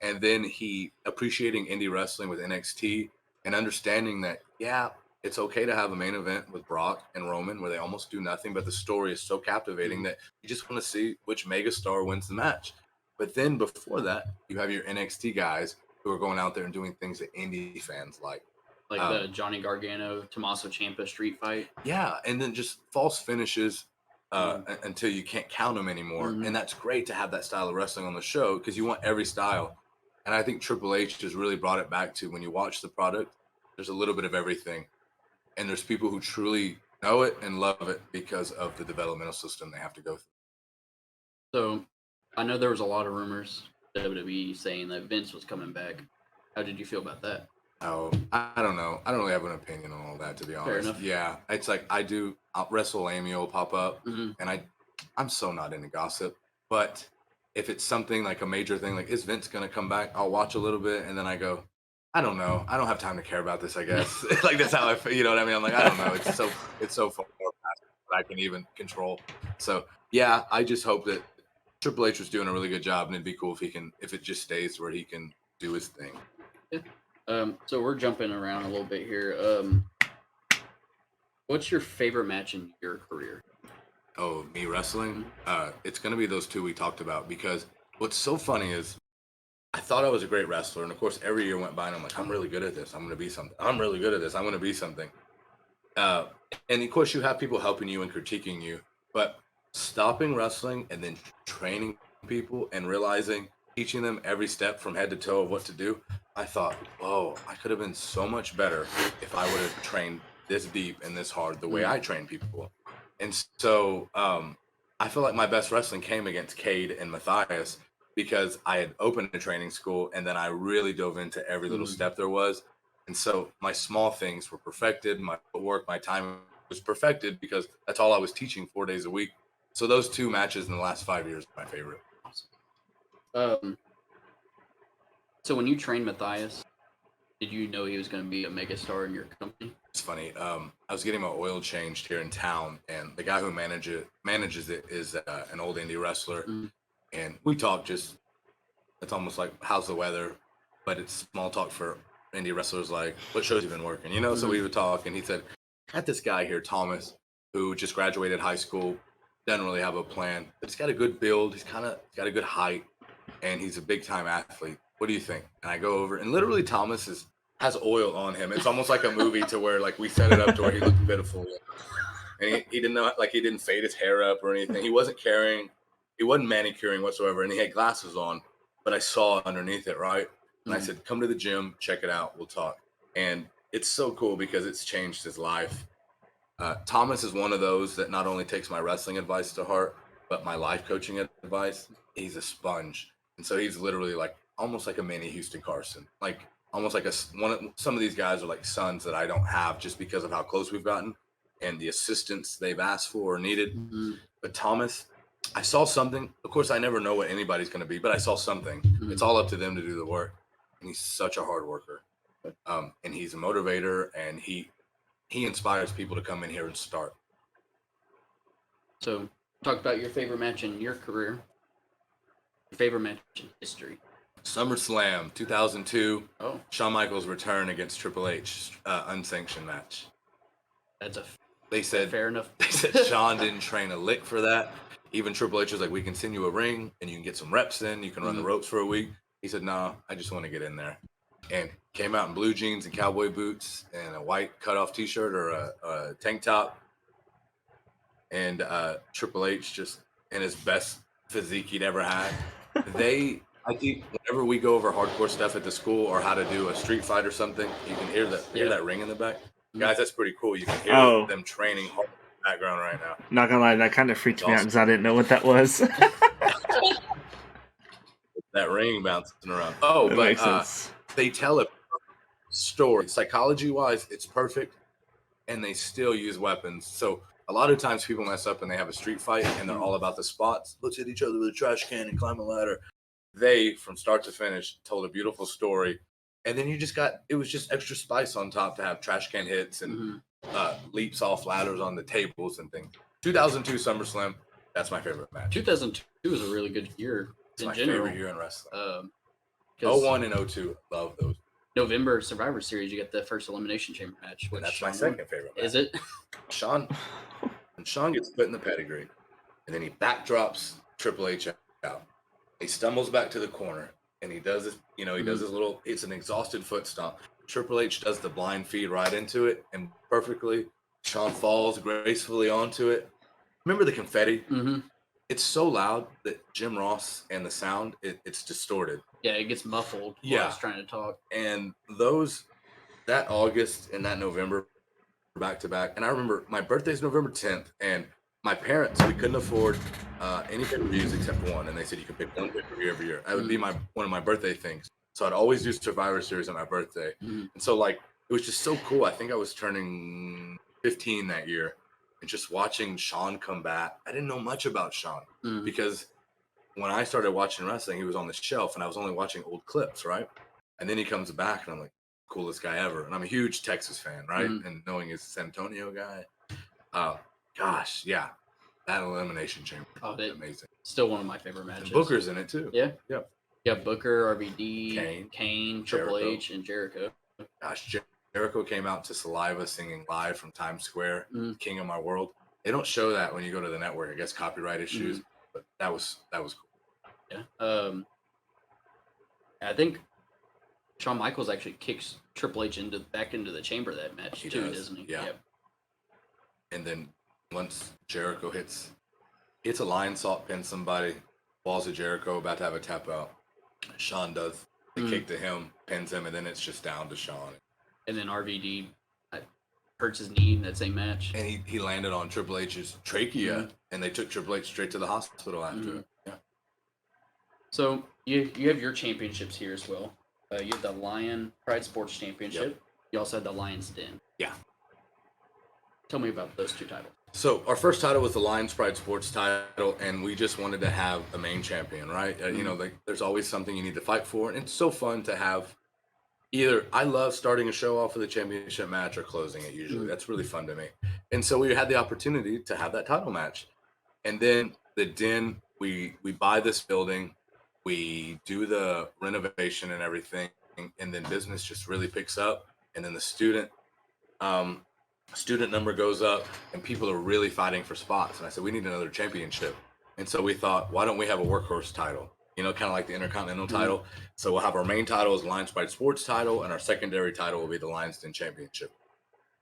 And then he appreciating indie wrestling with NXT and understanding that, yeah, it's okay to have a main event with Brock and Roman where they almost do nothing, but the story is so captivating that you just want to see which megastar wins the match. But then before that, you have your NXT guys who are going out there and doing things that indie fans like. Like the Johnny Gargano, Tommaso Ciampa street fight. Yeah, and then just false finishes until you can't count them anymore. And that's great to have that style of wrestling on the show because you want every style. And I think Triple H has really brought it back to when you watch the product, there's a little bit of everything. And there's people who truly know it and love it because of the developmental system they have to go through. So, I know there was a lot of rumors WWE saying that Vince was coming back. How did you feel about that? Oh, I don't know. I don't really have an opinion on all that, to be honest. enough. Yeah, it's like WrestleMania will pop up, Mhm. and I'm so not into gossip. But if it's something like a major thing, like is Vince gonna come back? I'll watch a little bit, and then I go, I don't know. I don't have time to care about this. I guess like that's how I feel. You know what I mean? I'm like, I don't know. It's so far past what I can even control. So yeah, I just hope that Triple H was doing a really good job, and it'd be cool if it just stays where he can do his thing. So we're jumping around a little bit here. What's your favorite match in your career? Oh, me wrestling? It's gonna be those two we talked about because what's so funny is I thought I was a great wrestler, and of course every year went by and I'm like, I'm really good at this. I'm gonna be something. I'm really good at this. I'm gonna be something. Uh, and of course you have people helping you and critiquing you, but stopping wrestling and then training people and realizing, teaching them every step from head to toe of what to do, I thought, whoa, I could have been so much better if I would have trained this deep and this hard the way I train people. And so I feel like my best wrestling came against Cade and Matthias because I had opened a training school and then I really dove into every little step there was. And so my small things were perfected, my footwork, my time was perfected because that's all I was teaching 4 days a week. So those two matches in the last 5 years are my favorite. So when you trained Matthias, did you know he was going to be a megastar in your company? It's funny. I was getting my oil changed here in town, and the guy who manages it is an old indie wrestler, and we talk just. It's almost like how's the weather, but it's small talk for indie wrestlers. Like what shows you been working, you know? So we would talk, and he said, "Got this guy here, Thomas, who just graduated high school, doesn't really have a plan, but he's got a good build. He's got a good height, and he's a big time athlete. What do you think?" And I go over, and literally Thomas has oil on him. It's almost like a movie to where like we set it up to where he looked pitiful, and he didn't know like he didn't fade his hair up or anything. He wasn't manicuring whatsoever, and he had glasses on, but I saw underneath it, right? And I said, "Come to the gym, check it out. We'll talk." And it's so cool because it's changed his life. Thomas is one of those that not only takes my wrestling advice to heart, but my life coaching advice. He's a sponge, and so he's literally like almost like a mini Houston Carson, like almost like some of these guys are like sons that I don't have just because of how close we've gotten and the assistance they've asked for or needed. But Thomas, I saw something. Of course, I never know what anybody's going to be, but I saw something. It's all up to them to do the work, and he's such a hard worker, and he's a motivator, and he inspires people to come in here and start. So, talk about your favorite match in your career. Your favorite match in history. SummerSlam 2002. Oh, Shawn Michaels' return against Triple H, unsanctioned match. that's They said fair enough. They said Shawn didn't train a lick for that. Even Triple H was like, "We can send you a ring and you can get some reps in. You can run the ropes for a week." He said, "No, I just want to get in there." And came out in blue jeans and cowboy boots and a white cutoff T-shirt or a tank top. And Triple H just in his best physique he'd ever had. I think whenever we go over hardcore stuff at the school or how to do a street fight or something, you can hear that ring in the back. Guys, that's pretty cool. You can hear them training hard in the background right now. Not gonna lie, that kind of freaked me out because I didn't know what that was. That ring bouncing around. Oh, That but makes sense. they tell a story. Psychology-wise, it's perfect, and they still use weapons. So a lot of times people mess up and they have a street fight and they're all about the spots. Let's hit each other with a trash can and climb a ladder. They, from start to finish, told a beautiful story. And then it was just extra spice on top to have trash can hits and leaps off ladders on the tables and things. 2002 SummerSlam, that's my favorite match. 2002 was a really good year It's in my general. favorite year in wrestling. 'Cause 01 and 02, love those. November Survivor Series, you get the first Elimination Chamber match. And that's Shawn my second favorite match. Is it? Sean gets put in the pedigree, and then he backdrops Triple H out. He stumbles back to the corner, and he does this. He does his little. It's an exhausted foot stomp. Triple H does the blind feed right into it, and perfectly. Sean falls gracefully onto it. Remember the confetti? Mm-hmm. It's so loud that Jim Ross and the sound it's distorted. Yeah, it gets muffled while I was trying to talk. And that August and that November back to back. And I remember my birthday's November 10th, and my parents, we couldn't afford any pay-per-views except one, and they said you can pick one pay-per-view every year. That would be one of my birthday things. So I'd always do Survivor Series on my birthday, and so like it was just so cool. I think I was turning 15 that year, and just watching Sean come back. I didn't know much about Sean because when I started watching wrestling, he was on the shelf, and I was only watching old clips, right? And then he comes back, and I'm like, coolest guy ever. And I'm a huge Texas fan, right? And knowing he's a San Antonio guy, gosh, yeah, that Elimination Chamber, amazing. Still one of my favorite matches. And Booker's in it too. Yeah. Yep. Yeah, Booker, RVD, Kane, Triple Jericho. H, and Jericho. Gosh, Jericho came out to Saliva singing live from Times Square, King of My World. They don't show that when you go to the network. I guess copyright issues, but that was cool. Yeah. I think Shawn Michaels actually kicks Triple H back into the chamber that match too, doesn't he? Yeah. And then once Jericho hits a lion salt, pins somebody, balls of Jericho, about to have a tap out. Sean does the kick to him, pins him, and then it's just down to Sean. And then RVD hurts his knee in that same match. And he landed on Triple H's trachea, and they took Triple H straight to the hospital after it. Yeah. So you have your championships here as well. You have the Lion Pride Sports Championship. Yep. You also had the Lion's Den. Yeah. Tell me about those two titles. So our first title was the Lions Pride Sports title, and we just wanted to have a main champion, right? You know, like there's always something you need to fight for, and it's so fun to have. Either I love starting a show off with a championship match or closing it. Usually, that's really fun to me. And so we had the opportunity to have that title match, and then the Den. We buy this building, we do the renovation and everything, and then business just really picks up, and then the student number goes up, and people are really fighting for spots. And I said, we need another championship. And so we thought, why don't we have a workhorse title? You know, kind of like the Intercontinental title. So we'll have our main title as Lions Pride Sports title, and our secondary title will be the Lions Den Championship.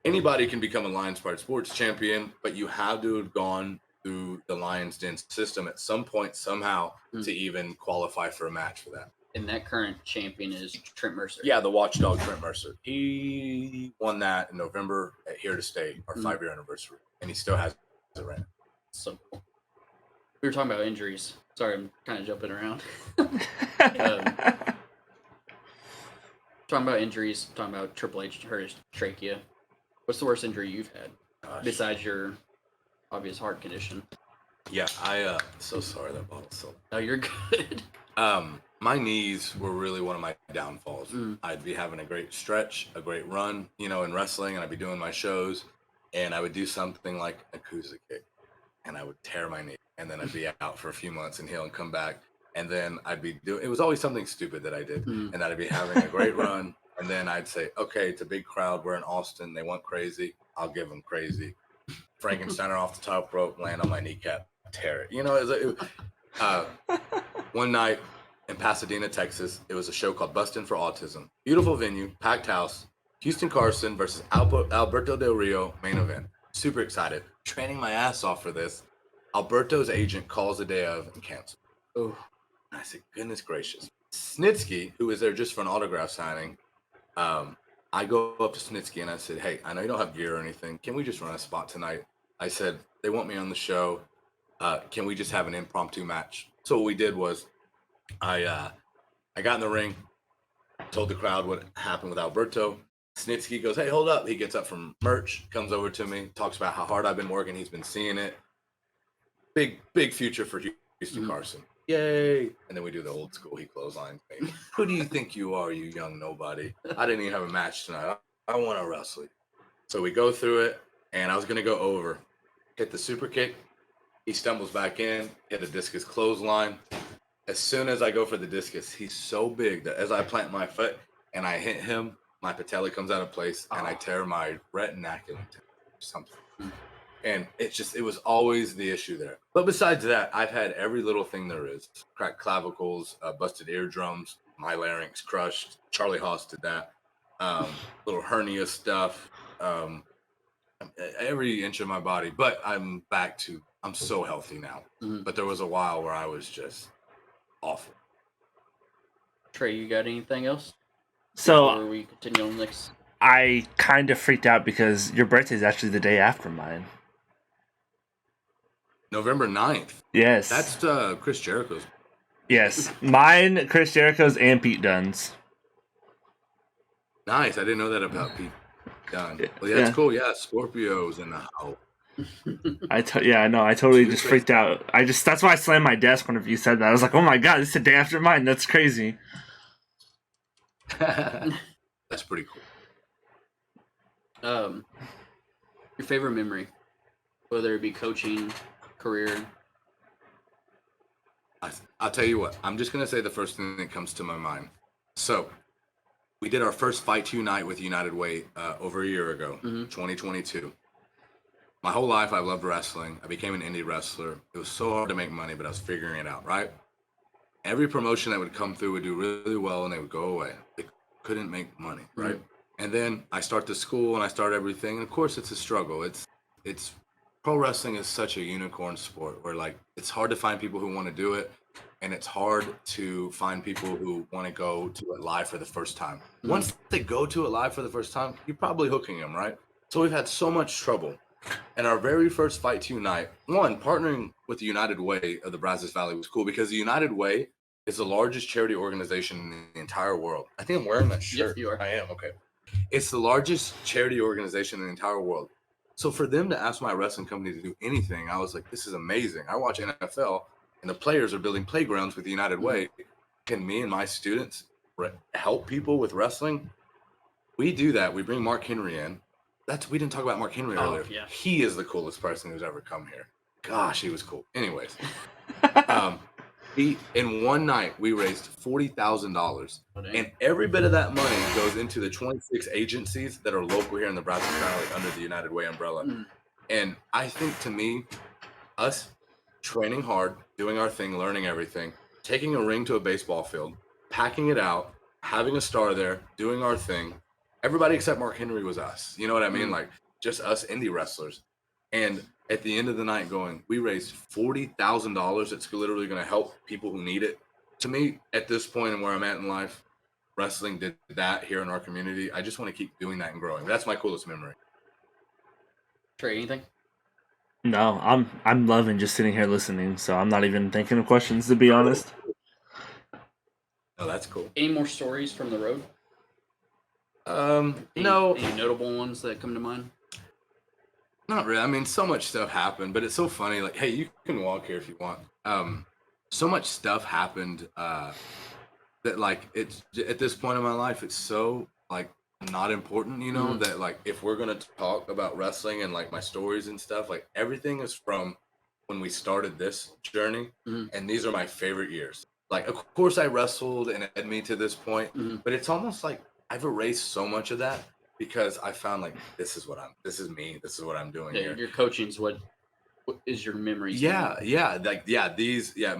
Anybody can become a Lions Pride Sports champion, but you have to have gone through the Lions Den system at some point, somehow, to even qualify for a match for that. And that current champion is Trent Mercer. Yeah, the Watchdog Trent Mercer. He won that in November at Here to Stay, our 5-year anniversary, and he still has it right now. So cool. We were talking about injuries. Sorry, I'm kind of jumping around. Talking about injuries, talking about Triple H hurt his trachea. What's the worst injury you've had besides your obvious heart condition? Yeah, so sorry that bottle's so. No, you're good. My knees were really one of my downfalls. I'd be having a great stretch, a great run, you know, in wrestling, and I'd be doing my shows, and I would do something like a Kuza kick, and I would tear my knee, and then I'd be out for a few months and heal and come back, and then I'd be doing. It was always something stupid that I did, and I'd be having a great run, and then I'd say, okay, it's a big crowd. We're in Austin. They want crazy. I'll give them crazy. Frankensteiner off the top rope, land on my kneecap, tear it. You know, one night in Pasadena, Texas, it was a show called Bustin' for Autism. Beautiful venue, packed house. Houston Carson versus Alberto Del Rio, main event. Super excited. Training my ass off for this. Alberto's agent calls the day of and cancels. Oh, I said, goodness gracious. Snitsky, who was there just for an autograph signing, I go up to Snitsky and I said, hey, I know you don't have gear or anything. Can we just run a spot tonight? I said, they want me on the show. Can we just have an impromptu match? So what we did was I got in the ring, told the crowd what happened with Alberto. Snitsky goes, hey, hold up. He gets up from merch, comes over to me, talks about how hard I've been working. He's been seeing it. Big future for Houston Carson. Yay. And then we do the old school, he clotheslines me. Who do you think you are, you young nobody? I didn't even have a match tonight. I want to wrestle you. So we go through it, and I was going to go over. Hit the super kick. He stumbles back in, hit a discus clothesline. As soon as I go for the discus, he's so big that as I plant my foot and I hit him, my patella comes out of place, and I tear my retinaculum or something. And it was always the issue there. But besides that, I've had every little thing there is. Cracked clavicles, busted eardrums, my larynx crushed. Charlie Haas did that. Little hernia stuff. Every inch of my body. But I'm so healthy now. But there was a while where I was just awful. Trey, you got anything else? So Before we continue on next? I kind of freaked out because your birthday is actually the day after mine. November 9th. Yes. That's Chris Jericho's. Yes. Mine, Chris Jericho's, and Pete Dunne's. Nice. I didn't know that about Pete Dunne. Well, yeah, Yeah. that's cool. Yeah, Scorpio's in the house. I know. I totally Two just crazy- freaked out. That's why I slammed my desk whenever you said that. I was like, oh my god, this is the day after mine. That's crazy. That's pretty cool. Your favorite memory, whether it be coaching, career. I'll tell you what. I'm just gonna say the first thing that comes to my mind. So, we did our first Fight Unite with United Way over a year ago, 2022. My whole life, I loved wrestling. I became an indie wrestler. It was so hard to make money, but I was figuring it out, right? Every promotion that would come through would do really well, and they would go away. They couldn't make money, right? And then I start the school, and I start everything. And of course, it's a struggle. It's pro wrestling is such a unicorn sport where like it's hard to find people who want to do it, and it's hard to find people who want to go to it live for the first time. Once they go to it live for the first time, you're probably hooking them, right? So we've had so much trouble. And our very first Fight Unite, partnering with the United Way of the Brazos Valley was cool because the United Way is the largest charity organization in the entire world. I think I'm wearing that shirt. Yes, you are. I am, okay. It's the largest charity organization in the entire world. So for them to ask my wrestling company to do anything, I was like, this is amazing. I watch NFL, and the players are building playgrounds with the United Way. Can me and my students help people with wrestling? We do that. We bring Mark Henry in. We didn't talk about Mark Henry earlier. Yeah. He is the coolest person who's ever come here. Gosh, he was cool. Anyways, in one night we raised $40,000, and every bit of that money goes into the 26 agencies that are local here in the Brazos Valley under the United Way umbrella. And I think to me, us training hard, doing our thing, learning everything, taking a ring to a baseball field, packing it out, having a star there, doing our thing. Everybody except Mark Henry was us. You know what I mean? Like just us indie wrestlers. And at the end of the night we raised $40,000 that's literally going to help people who need it. To me, at this point and where I'm at in life, wrestling did that here in our community. I just want to keep doing that and growing. That's my coolest memory. Trey, anything? No, I'm loving just sitting here listening, so I'm not even thinking of questions, to be honest. Oh, that's cool. Any more stories from the road? No. Any notable ones that come to mind? Not really. I mean, so much stuff happened, but it's so funny. Like, hey, you can walk here if you want. So much stuff happened that, like, it's at this point in my life, it's so like not important, you know. That like, if we're gonna talk about wrestling and like my stories and stuff, like everything is from when we started this journey, and these are my favorite years. Like, of course, I wrestled and it led me to this point, but it's almost like I've erased so much of that because I found like this is me, this is what I'm doing here. Your coaching's what is your memories?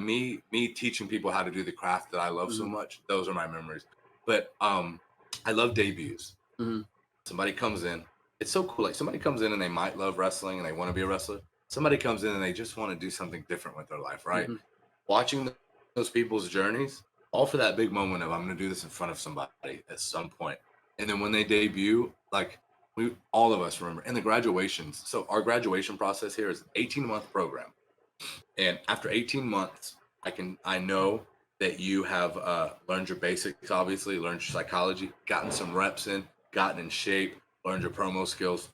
Me teaching people how to do the craft that I love so much. Those are my memories. But I love debuts. Somebody comes in, it's so cool. Like somebody comes in and they might love wrestling and they want to be a wrestler. Somebody comes in and they just want to do something different with their life, right? Watching those people's journeys, all for that big moment of I'm going to do this in front of somebody at some point. And then when they debut, like all of us remember, and the graduations. So our graduation process here is an 18-month program. And after 18 months, I know that you have learned your basics, obviously, learned your psychology, gotten some reps in, gotten in shape, learned your promo skills,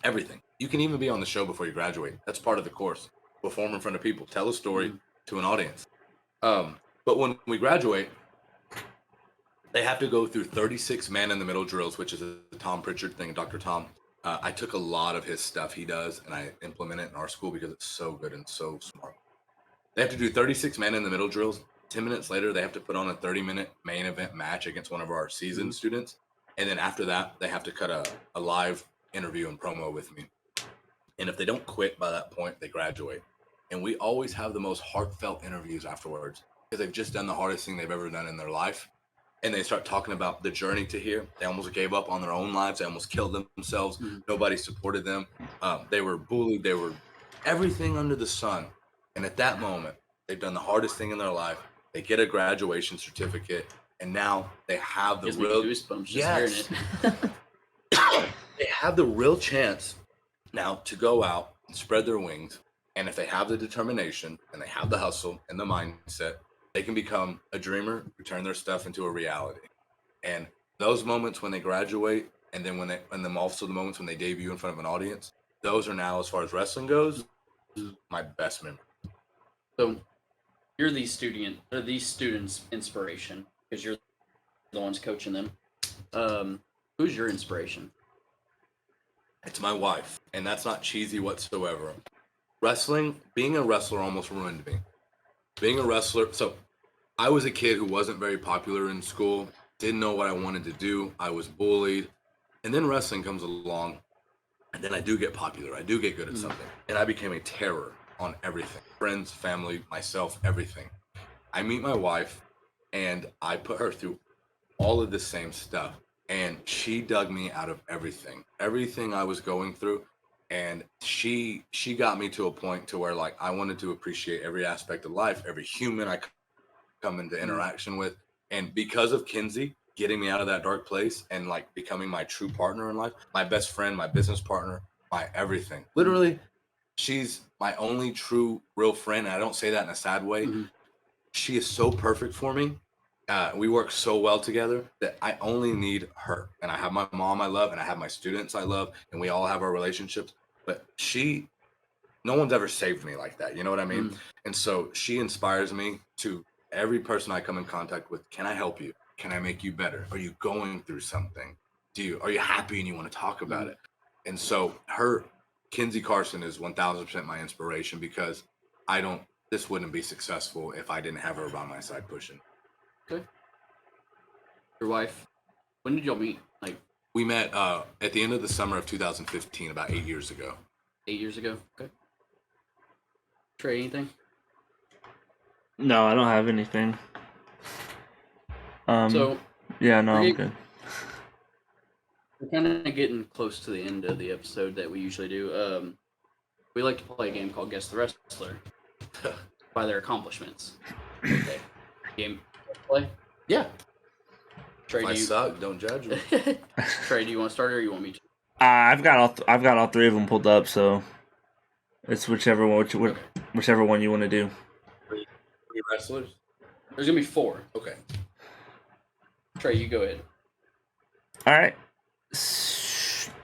everything. You can even be on the show before you graduate. That's part of the course. Perform in front of people, tell a story to an audience. But when we graduate, they have to go through 36 man-in-the-middle drills, which is a Tom Pritchard thing, Dr. Tom. I took a lot of his stuff he does, and I implement it in our school because it's so good and so smart. They have to do 36 man-in-the-middle drills. 10 minutes later, they have to put on a 30-minute main event match against one of our seasoned students. And then after that, they have to cut a live interview and promo with me. And if they don't quit by that point, they graduate. And we always have the most heartfelt interviews afterwards because they've just done the hardest thing they've ever done in their life. And they start talking about the journey to here. They almost gave up on their own lives. They almost killed themselves. Nobody supported them. They were bullied. They were everything under the sun. And at that moment, they've done the hardest thing in their life. They get a graduation certificate. And now they have the real goosebumps just hearing it. They have the real chance now to go out and spread their wings And if they have the determination and they have the hustle and the mindset, they can become a dreamer who turn their stuff into a reality. And those moments when they graduate, and then also the moments when they debut in front of an audience, those are now, as far as wrestling goes, my best memory. So you're these students' inspiration because you're the ones coaching them. Who's your inspiration? It's my wife, and that's not cheesy whatsoever. Being a wrestler almost ruined me. Being a wrestler, so I was a kid who wasn't very popular in school, didn't know what I wanted to do. I was bullied. And then wrestling comes along, and then I do get popular. I do get good at something. And I became a terror on everything. Friends, family, myself, everything. I meet my wife, and I put her through all of the same stuff. And she dug me out of everything I was going through. And she got me to a point to where, like, I wanted to appreciate every aspect of life, every human I come into interaction with. And because of Kinsey getting me out of that dark place and like becoming my true partner in life, my best friend, my business partner, my everything. Literally, she's my only true real friend. And I don't say that in a sad way. She is so perfect for me. We work so well together that I only need her. And I have my mom I love, and I have my students I love, and we all have our relationships. But no one's ever saved me like that. You know what I mean? And so she inspires me to every person I come in contact with. Can I help you? Can I make you better? Are you going through something? Are you happy and you want to talk about it? And so Kinsey Carson is 1000% my inspiration, because this wouldn't be successful if I didn't have her by my side pushing. Okay. Your wife, when did y'all meet? Like, we met at the end of the summer of 2015, about 8 years ago. 8 years ago? Okay. Trey, anything? No, I don't have anything. So yeah, no, I'm good. We're kind of getting close to the end of the episode that we usually do. We like to play a game called Guess the Wrestler by their accomplishments. Okay. Game play? Yeah. Trey, if I suck, don't judge me. Trey, do you want to start or you want me to? I've got all three of them pulled up, so it's whichever one you want to do. Three wrestlers? There's gonna be 4. Okay. Trey, you go ahead. All right.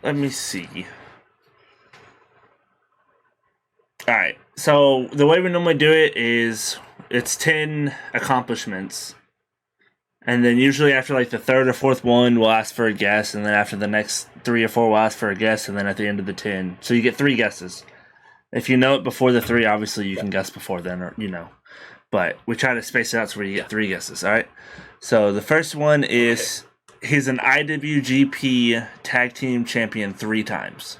Let me see. All right. So the way we normally do it is it's 10 accomplishments. And then usually after like the third or fourth one, we'll ask for a guess. And then after the next 3 or 4, we'll ask for a guess. And then at the end of the 10. So you get 3 guesses. If you know it before the 3, obviously you can guess before then, or But we try to space it out so where you get 3 guesses, all right? So the first one is he's an IWGP Tag Team Champion 3 times.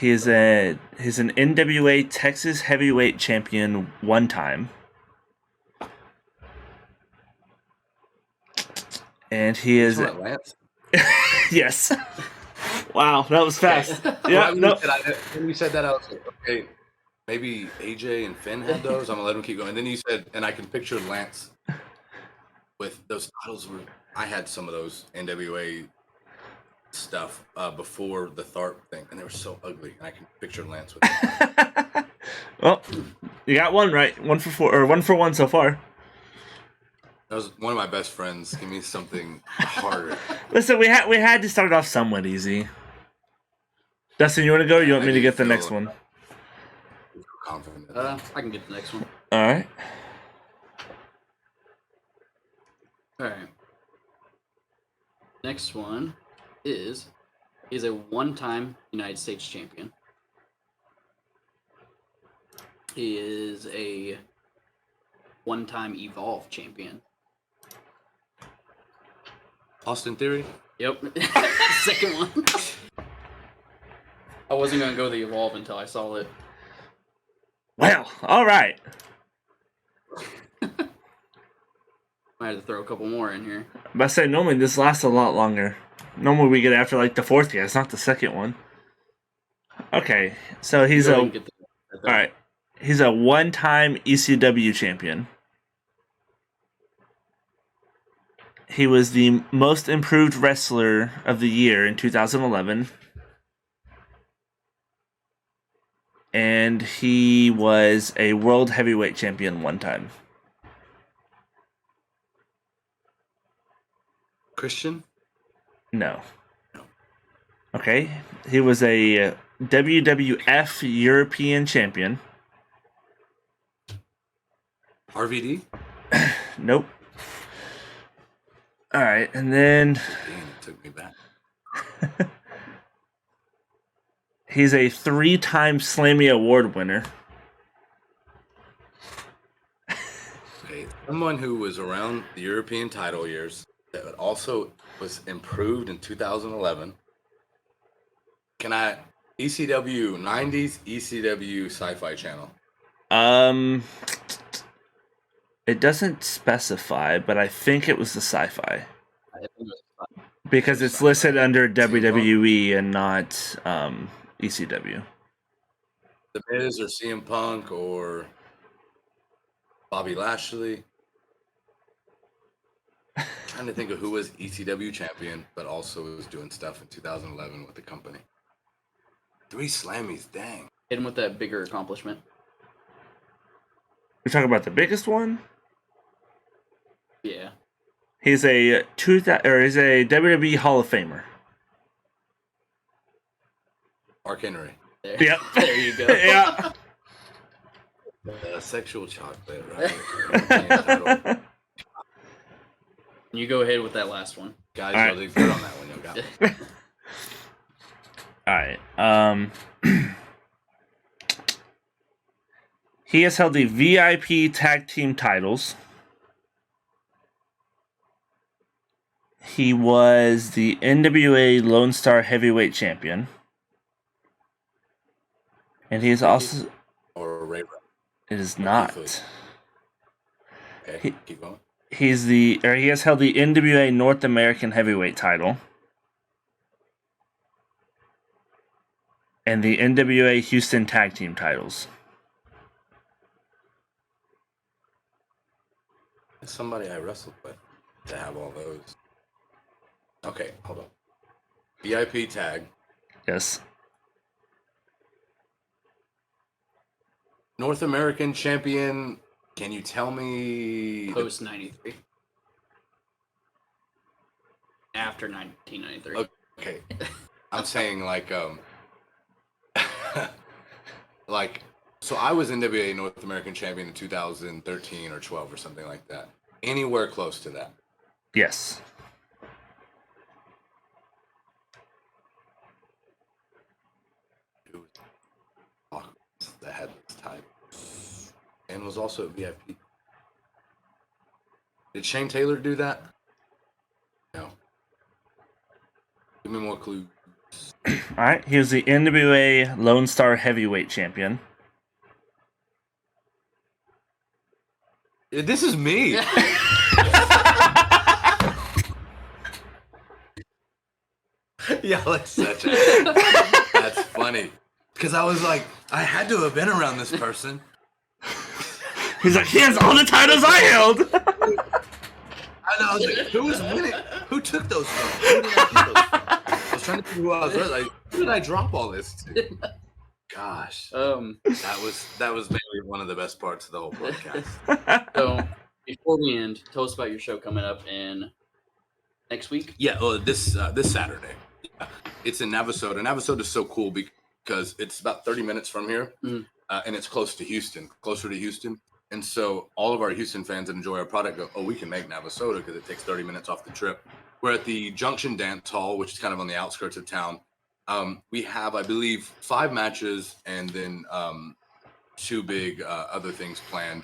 He's an NWA Texas Heavyweight Champion 1 time. And he is Lance? yes. Wow, that was fast. Yeah, When you said that, I was like, okay, maybe AJ and Finn had those. I'm gonna let them keep going. And then you said, and I can picture Lance with those titles. I had some of those NWA stuff before the Tharp thing, and they were so ugly. And I can picture Lance with them. Well, you got one right. 1 for 4, or 1 for 1 so far. That was one of my best friends. Give me something harder. Listen, we had to start off somewhat easy. Dustin, you want to go, or you want me to get the next one? Confident. I can get the next one. All right. All right. Next one is he's a 1-time United States champion. He is a 1-time Evolve champion. Austin Theory? Yep. Second one. I wasn't going to go the Evolve until I saw it. Well, all right. I had to throw a couple more in here. But I say normally this lasts a lot longer. Normally we get after like the 4th guess, not the second one. Okay, so he's all right. He's a 1-time ECW champion. He was the most improved wrestler of the year in 2011. and he was a world heavyweight champion one time. Christian? No. Okay. He was a WWF European champion. RVD? Nope. All right, and then Dang, it took me back. he's a 3-time Slammy Award winner. Okay, someone who was around the European title years that also was improved in 2011. Can I ECW 90s ECW Sci-Fi Channel? It doesn't specify, but I think it was the sci-fi I think it was fun. because it's listed under WWE and not ECW. The Miz or CM Punk or Bobby Lashley. Trying to think of who was ECW champion, but also was doing stuff in 2011 with the company. 3 Slammies, dang. Hit him with that bigger accomplishment. You're talking about the biggest one? Yeah. He's a he's a WWE Hall of Famer. Mark Henry. There, Yep. there you go. Yeah. Sexual chocolate, right? You go ahead with that last one. Guys, All right. really good on that one. You got it. All right. He has held the VIP tag team titles. He was the NWA Lone Star Heavyweight Champion. And he is also... Or Ray. It is not. Okay, keep going. He has held the NWA North American Heavyweight title. And the NWA Houston Tag Team titles. Somebody I wrestled with to have all those. Okay, hold on. VIP tag. Yes. North American champion. Can you tell me? Post 93. After 1993. Okay, I'm saying like like, so I was NWA North American champion in 2013 or 12 or something like that. Anywhere close to that. Yes. Who was that had this type and was also a VIP? Did Shane Taylor do that? No. Give me more clues. All right. He was the NWA Lone Star Heavyweight Champion. This is me. Y'all are such a... That's funny. Because I was like, I had to have been around this person. He's like, he has all the titles I held. I know. I was like, who was winning? Who took those from? Who did I get those from? I was trying to think who I was with. Like, who did I drop all this to? Gosh. That was maybe one of the best parts of the whole podcast. So before we end, tell us about your show coming up in next week. Yeah, this Saturday. Yeah. It's in Navasota. Navasota is so cool because it's about 30 minutes from here, and it's closer to Houston. And so all of our Houston fans that enjoy our product go, oh, we can make Navasota because it takes 30 minutes off the trip. We're at the Junction Dance Hall, which is kind of on the outskirts of town. We have, I believe, 5 matches and then 2 big other things planned.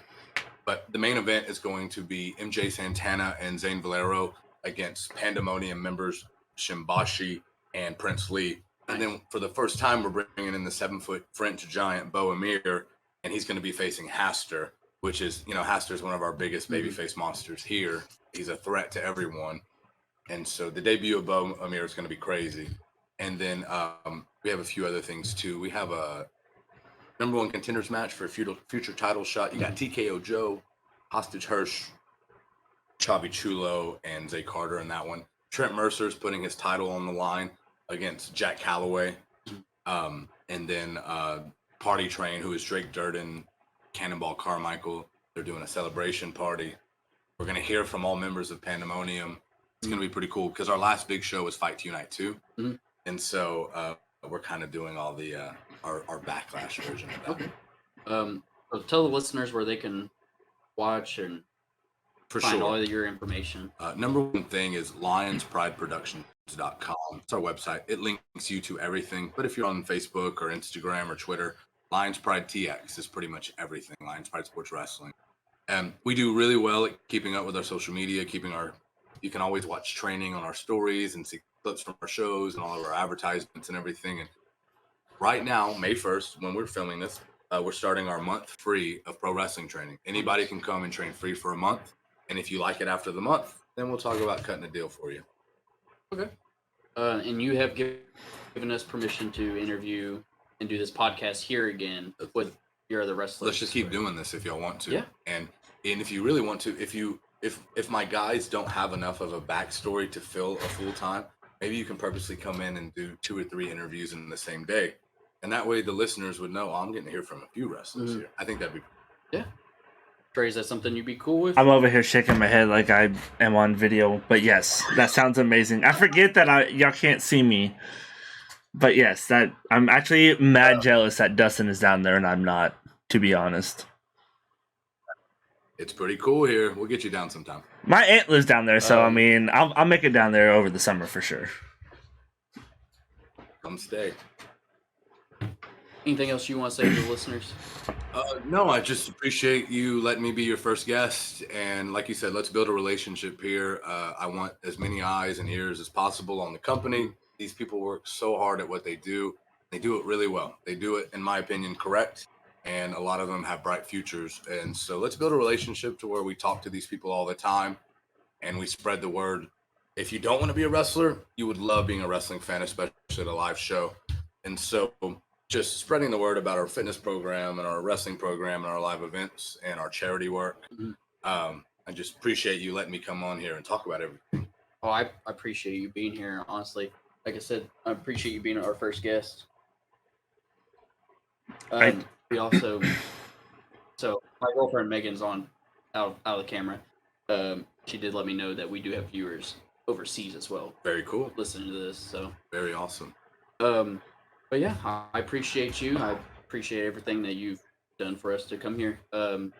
But the main event is going to be MJ Santana and Zane Valero against Pandemonium members Shimbashi and Prince Lee. And then for the first time, we're bringing in the 7-foot French giant Bo Amir, and he's going to be facing Haster, which is, Haster is one of our biggest babyface monsters here. He's a threat to everyone. And so the debut of Bo Amir is going to be crazy. And then we have a few other things too. We have a number 1 contenders match for a future title shot. You got TKO Joe, Hostage Hirsch, Chavi Chulo, and Zay Carter in that one. Trent Mercer's putting his title on the line against Jack Calloway. And then Party Train, who is Drake Durden, Cannonball Carmichael. They're doing a celebration party. We're going to hear from all members of Pandemonium. It's going to be pretty cool because our last big show was Fight to Unite 2. Mhm. And so we're kind of doing all the our backlash version of that. Okay. So tell the listeners where they can watch and For find sure. all of your information. Number one thing is lionsprideproductions.com. It's our website. It links you to everything. But if you're on Facebook or Instagram or Twitter, Lions Pride TX is pretty much everything. Lions Pride Sports Wrestling. And we do really well at keeping up with our social media, you can always watch training on our stories and see clips from our shows and all of our advertisements and everything. And right now, May 1st, when we're filming this, we're starting our month free of pro wrestling training. Anybody can come and train free for a month. And if you like it after the month, then we'll talk about cutting a deal for you. Okay. And you have given us permission to interview and do this podcast here again with your other wrestlers. Let's just keep doing this if y'all want to. Yeah. And if you really want to, if my guys don't have enough of a backstory to fill a full time, maybe you can purposely come in and do 2 or 3 interviews in the same day. And that way the listeners would know, I'm getting to hear from a few wrestlers here. I think that'd be Yeah. Trey, is that something you'd be cool with? I'm over here shaking my head like I am on video, but yes, that sounds amazing. I forget that y'all can't see me, but yes, that I'm actually mad jealous that Dustin is down there and I'm not, to be honest. It's pretty cool here. We'll get you down sometime. My aunt lives down there, so I mean, I'll make it down there over the summer for sure. Come stay. Anything else you want to say to the listeners? No, I just appreciate you letting me be your first guest. And like you said, let's build a relationship here. I want as many eyes and ears as possible on the company. These people work so hard at what they do. They do it really well. They do it, in my opinion, correct. And a lot of them have bright futures. And so let's build a relationship to where we talk to these people all the time and we spread the word. If you don't want to be a wrestler, you would love being a wrestling fan, especially at a live show. And so just spreading the word about our fitness program and our wrestling program and our live events and our charity work. I just appreciate you letting me come on here and talk about everything. Oh, I appreciate you being here, honestly. Like I said, I appreciate you being our first guest. We also, so my girlfriend Megan's out of the camera. She did let me know that we do have viewers overseas as well. Very cool. Listening to this, so very awesome. But yeah, I appreciate you. I appreciate everything that you've done for us to come here. And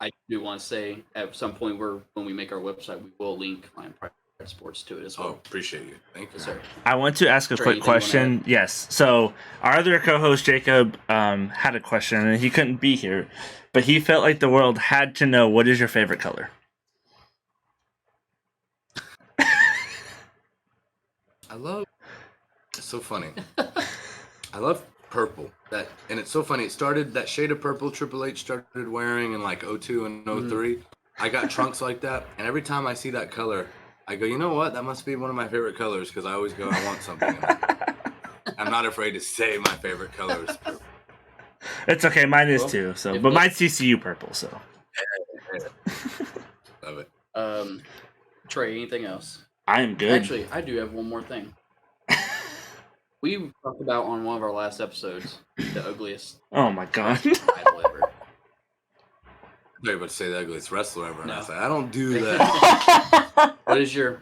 I do want to say at some point when we make our website, we will link Lion Pride Sports to it as well. Oh, appreciate you. Thank you, sir. I want to ask a Trey, quick anything you wanna question. Yes. So our other co-host Jacob had a question, and he couldn't be here, but he felt like the world had to know, what is your favorite color? It's so funny. I love purple. And it's so funny. It started, that shade of purple Triple H started wearing in like 02 and 03. I got trunks like that, and every time I see that color, I go, you know what? That must be one of my favorite colors, because I always go, I want something in that. I'm not afraid to say my favorite color is purple. It's okay, mine is too. So, but mine's CCU purple. So, love it. Trey, anything else? I am good. Actually, I do have one more thing. We talked about on one of our last episodes the ugliest Oh my god. title ever. They're about to say the ugliest wrestler ever, and I No. said, I don't do that. What is in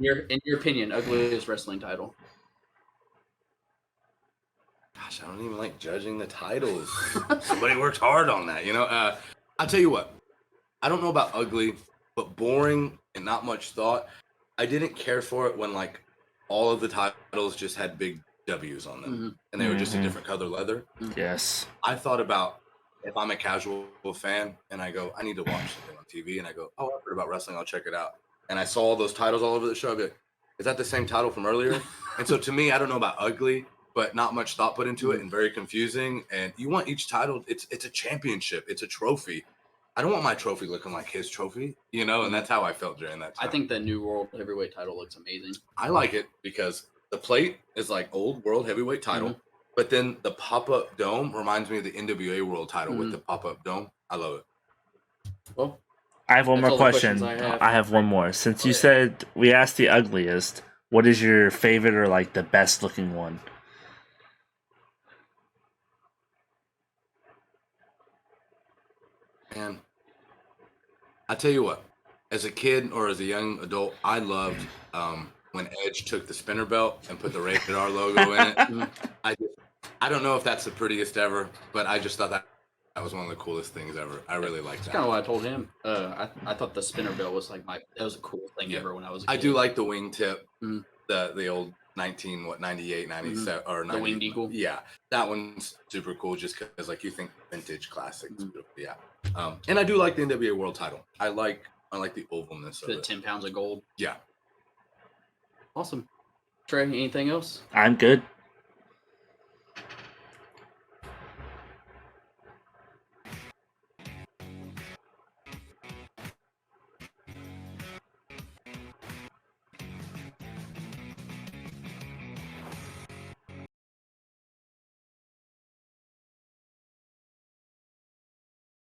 your opinion, ugliest wrestling title? Gosh, I don't even like judging the titles. Somebody worked hard on that, you know? I'll tell you what. I don't know about ugly, but boring and not much thought. I didn't care for it when, like, all of the titles just had big W's on them, and they were just a different color leather. Yes. I thought about, if I'm a casual fan and I go, I need to watch something on TV, and I go, oh, I've heard about wrestling, I'll check it out. And I saw all those titles all over the show. I'd be like, is that the same title from earlier? And so to me, I don't know about ugly, but not much thought put into it and very confusing. And you want each title, it's a championship, it's a trophy. I don't want my trophy looking like his trophy, you know, and that's how I felt during that time. I think the new World Heavyweight title looks amazing. I like it because the plate is like old World Heavyweight title, but then the pop-up dome reminds me of the NWA World title with the pop-up dome. I love it. Well, I have one That's more all the question. questions I have one more. Since you said we asked the ugliest, what is your favorite or like the best looking one? And I tell you what, as a kid or as a young adult, I loved when Edge took the spinner belt and put the Rated R logo in it. I don't know if that's the prettiest ever, but I just thought that was one of the coolest things ever. I really liked That's that. kind of what I told him. I thought the spinner belt was like that was the coolest thing Yeah. ever when I was a kid. I do like the wingtip, Mhm. the old 98, 97 or 90, The winged eagle. Yeah, that one's super cool just because like you think vintage classics. Mhm. Yeah, and I do like the NWA World Title. I like the ovalness of The it. 10 pounds of gold. Yeah. Awesome. Trey, anything else? I'm good.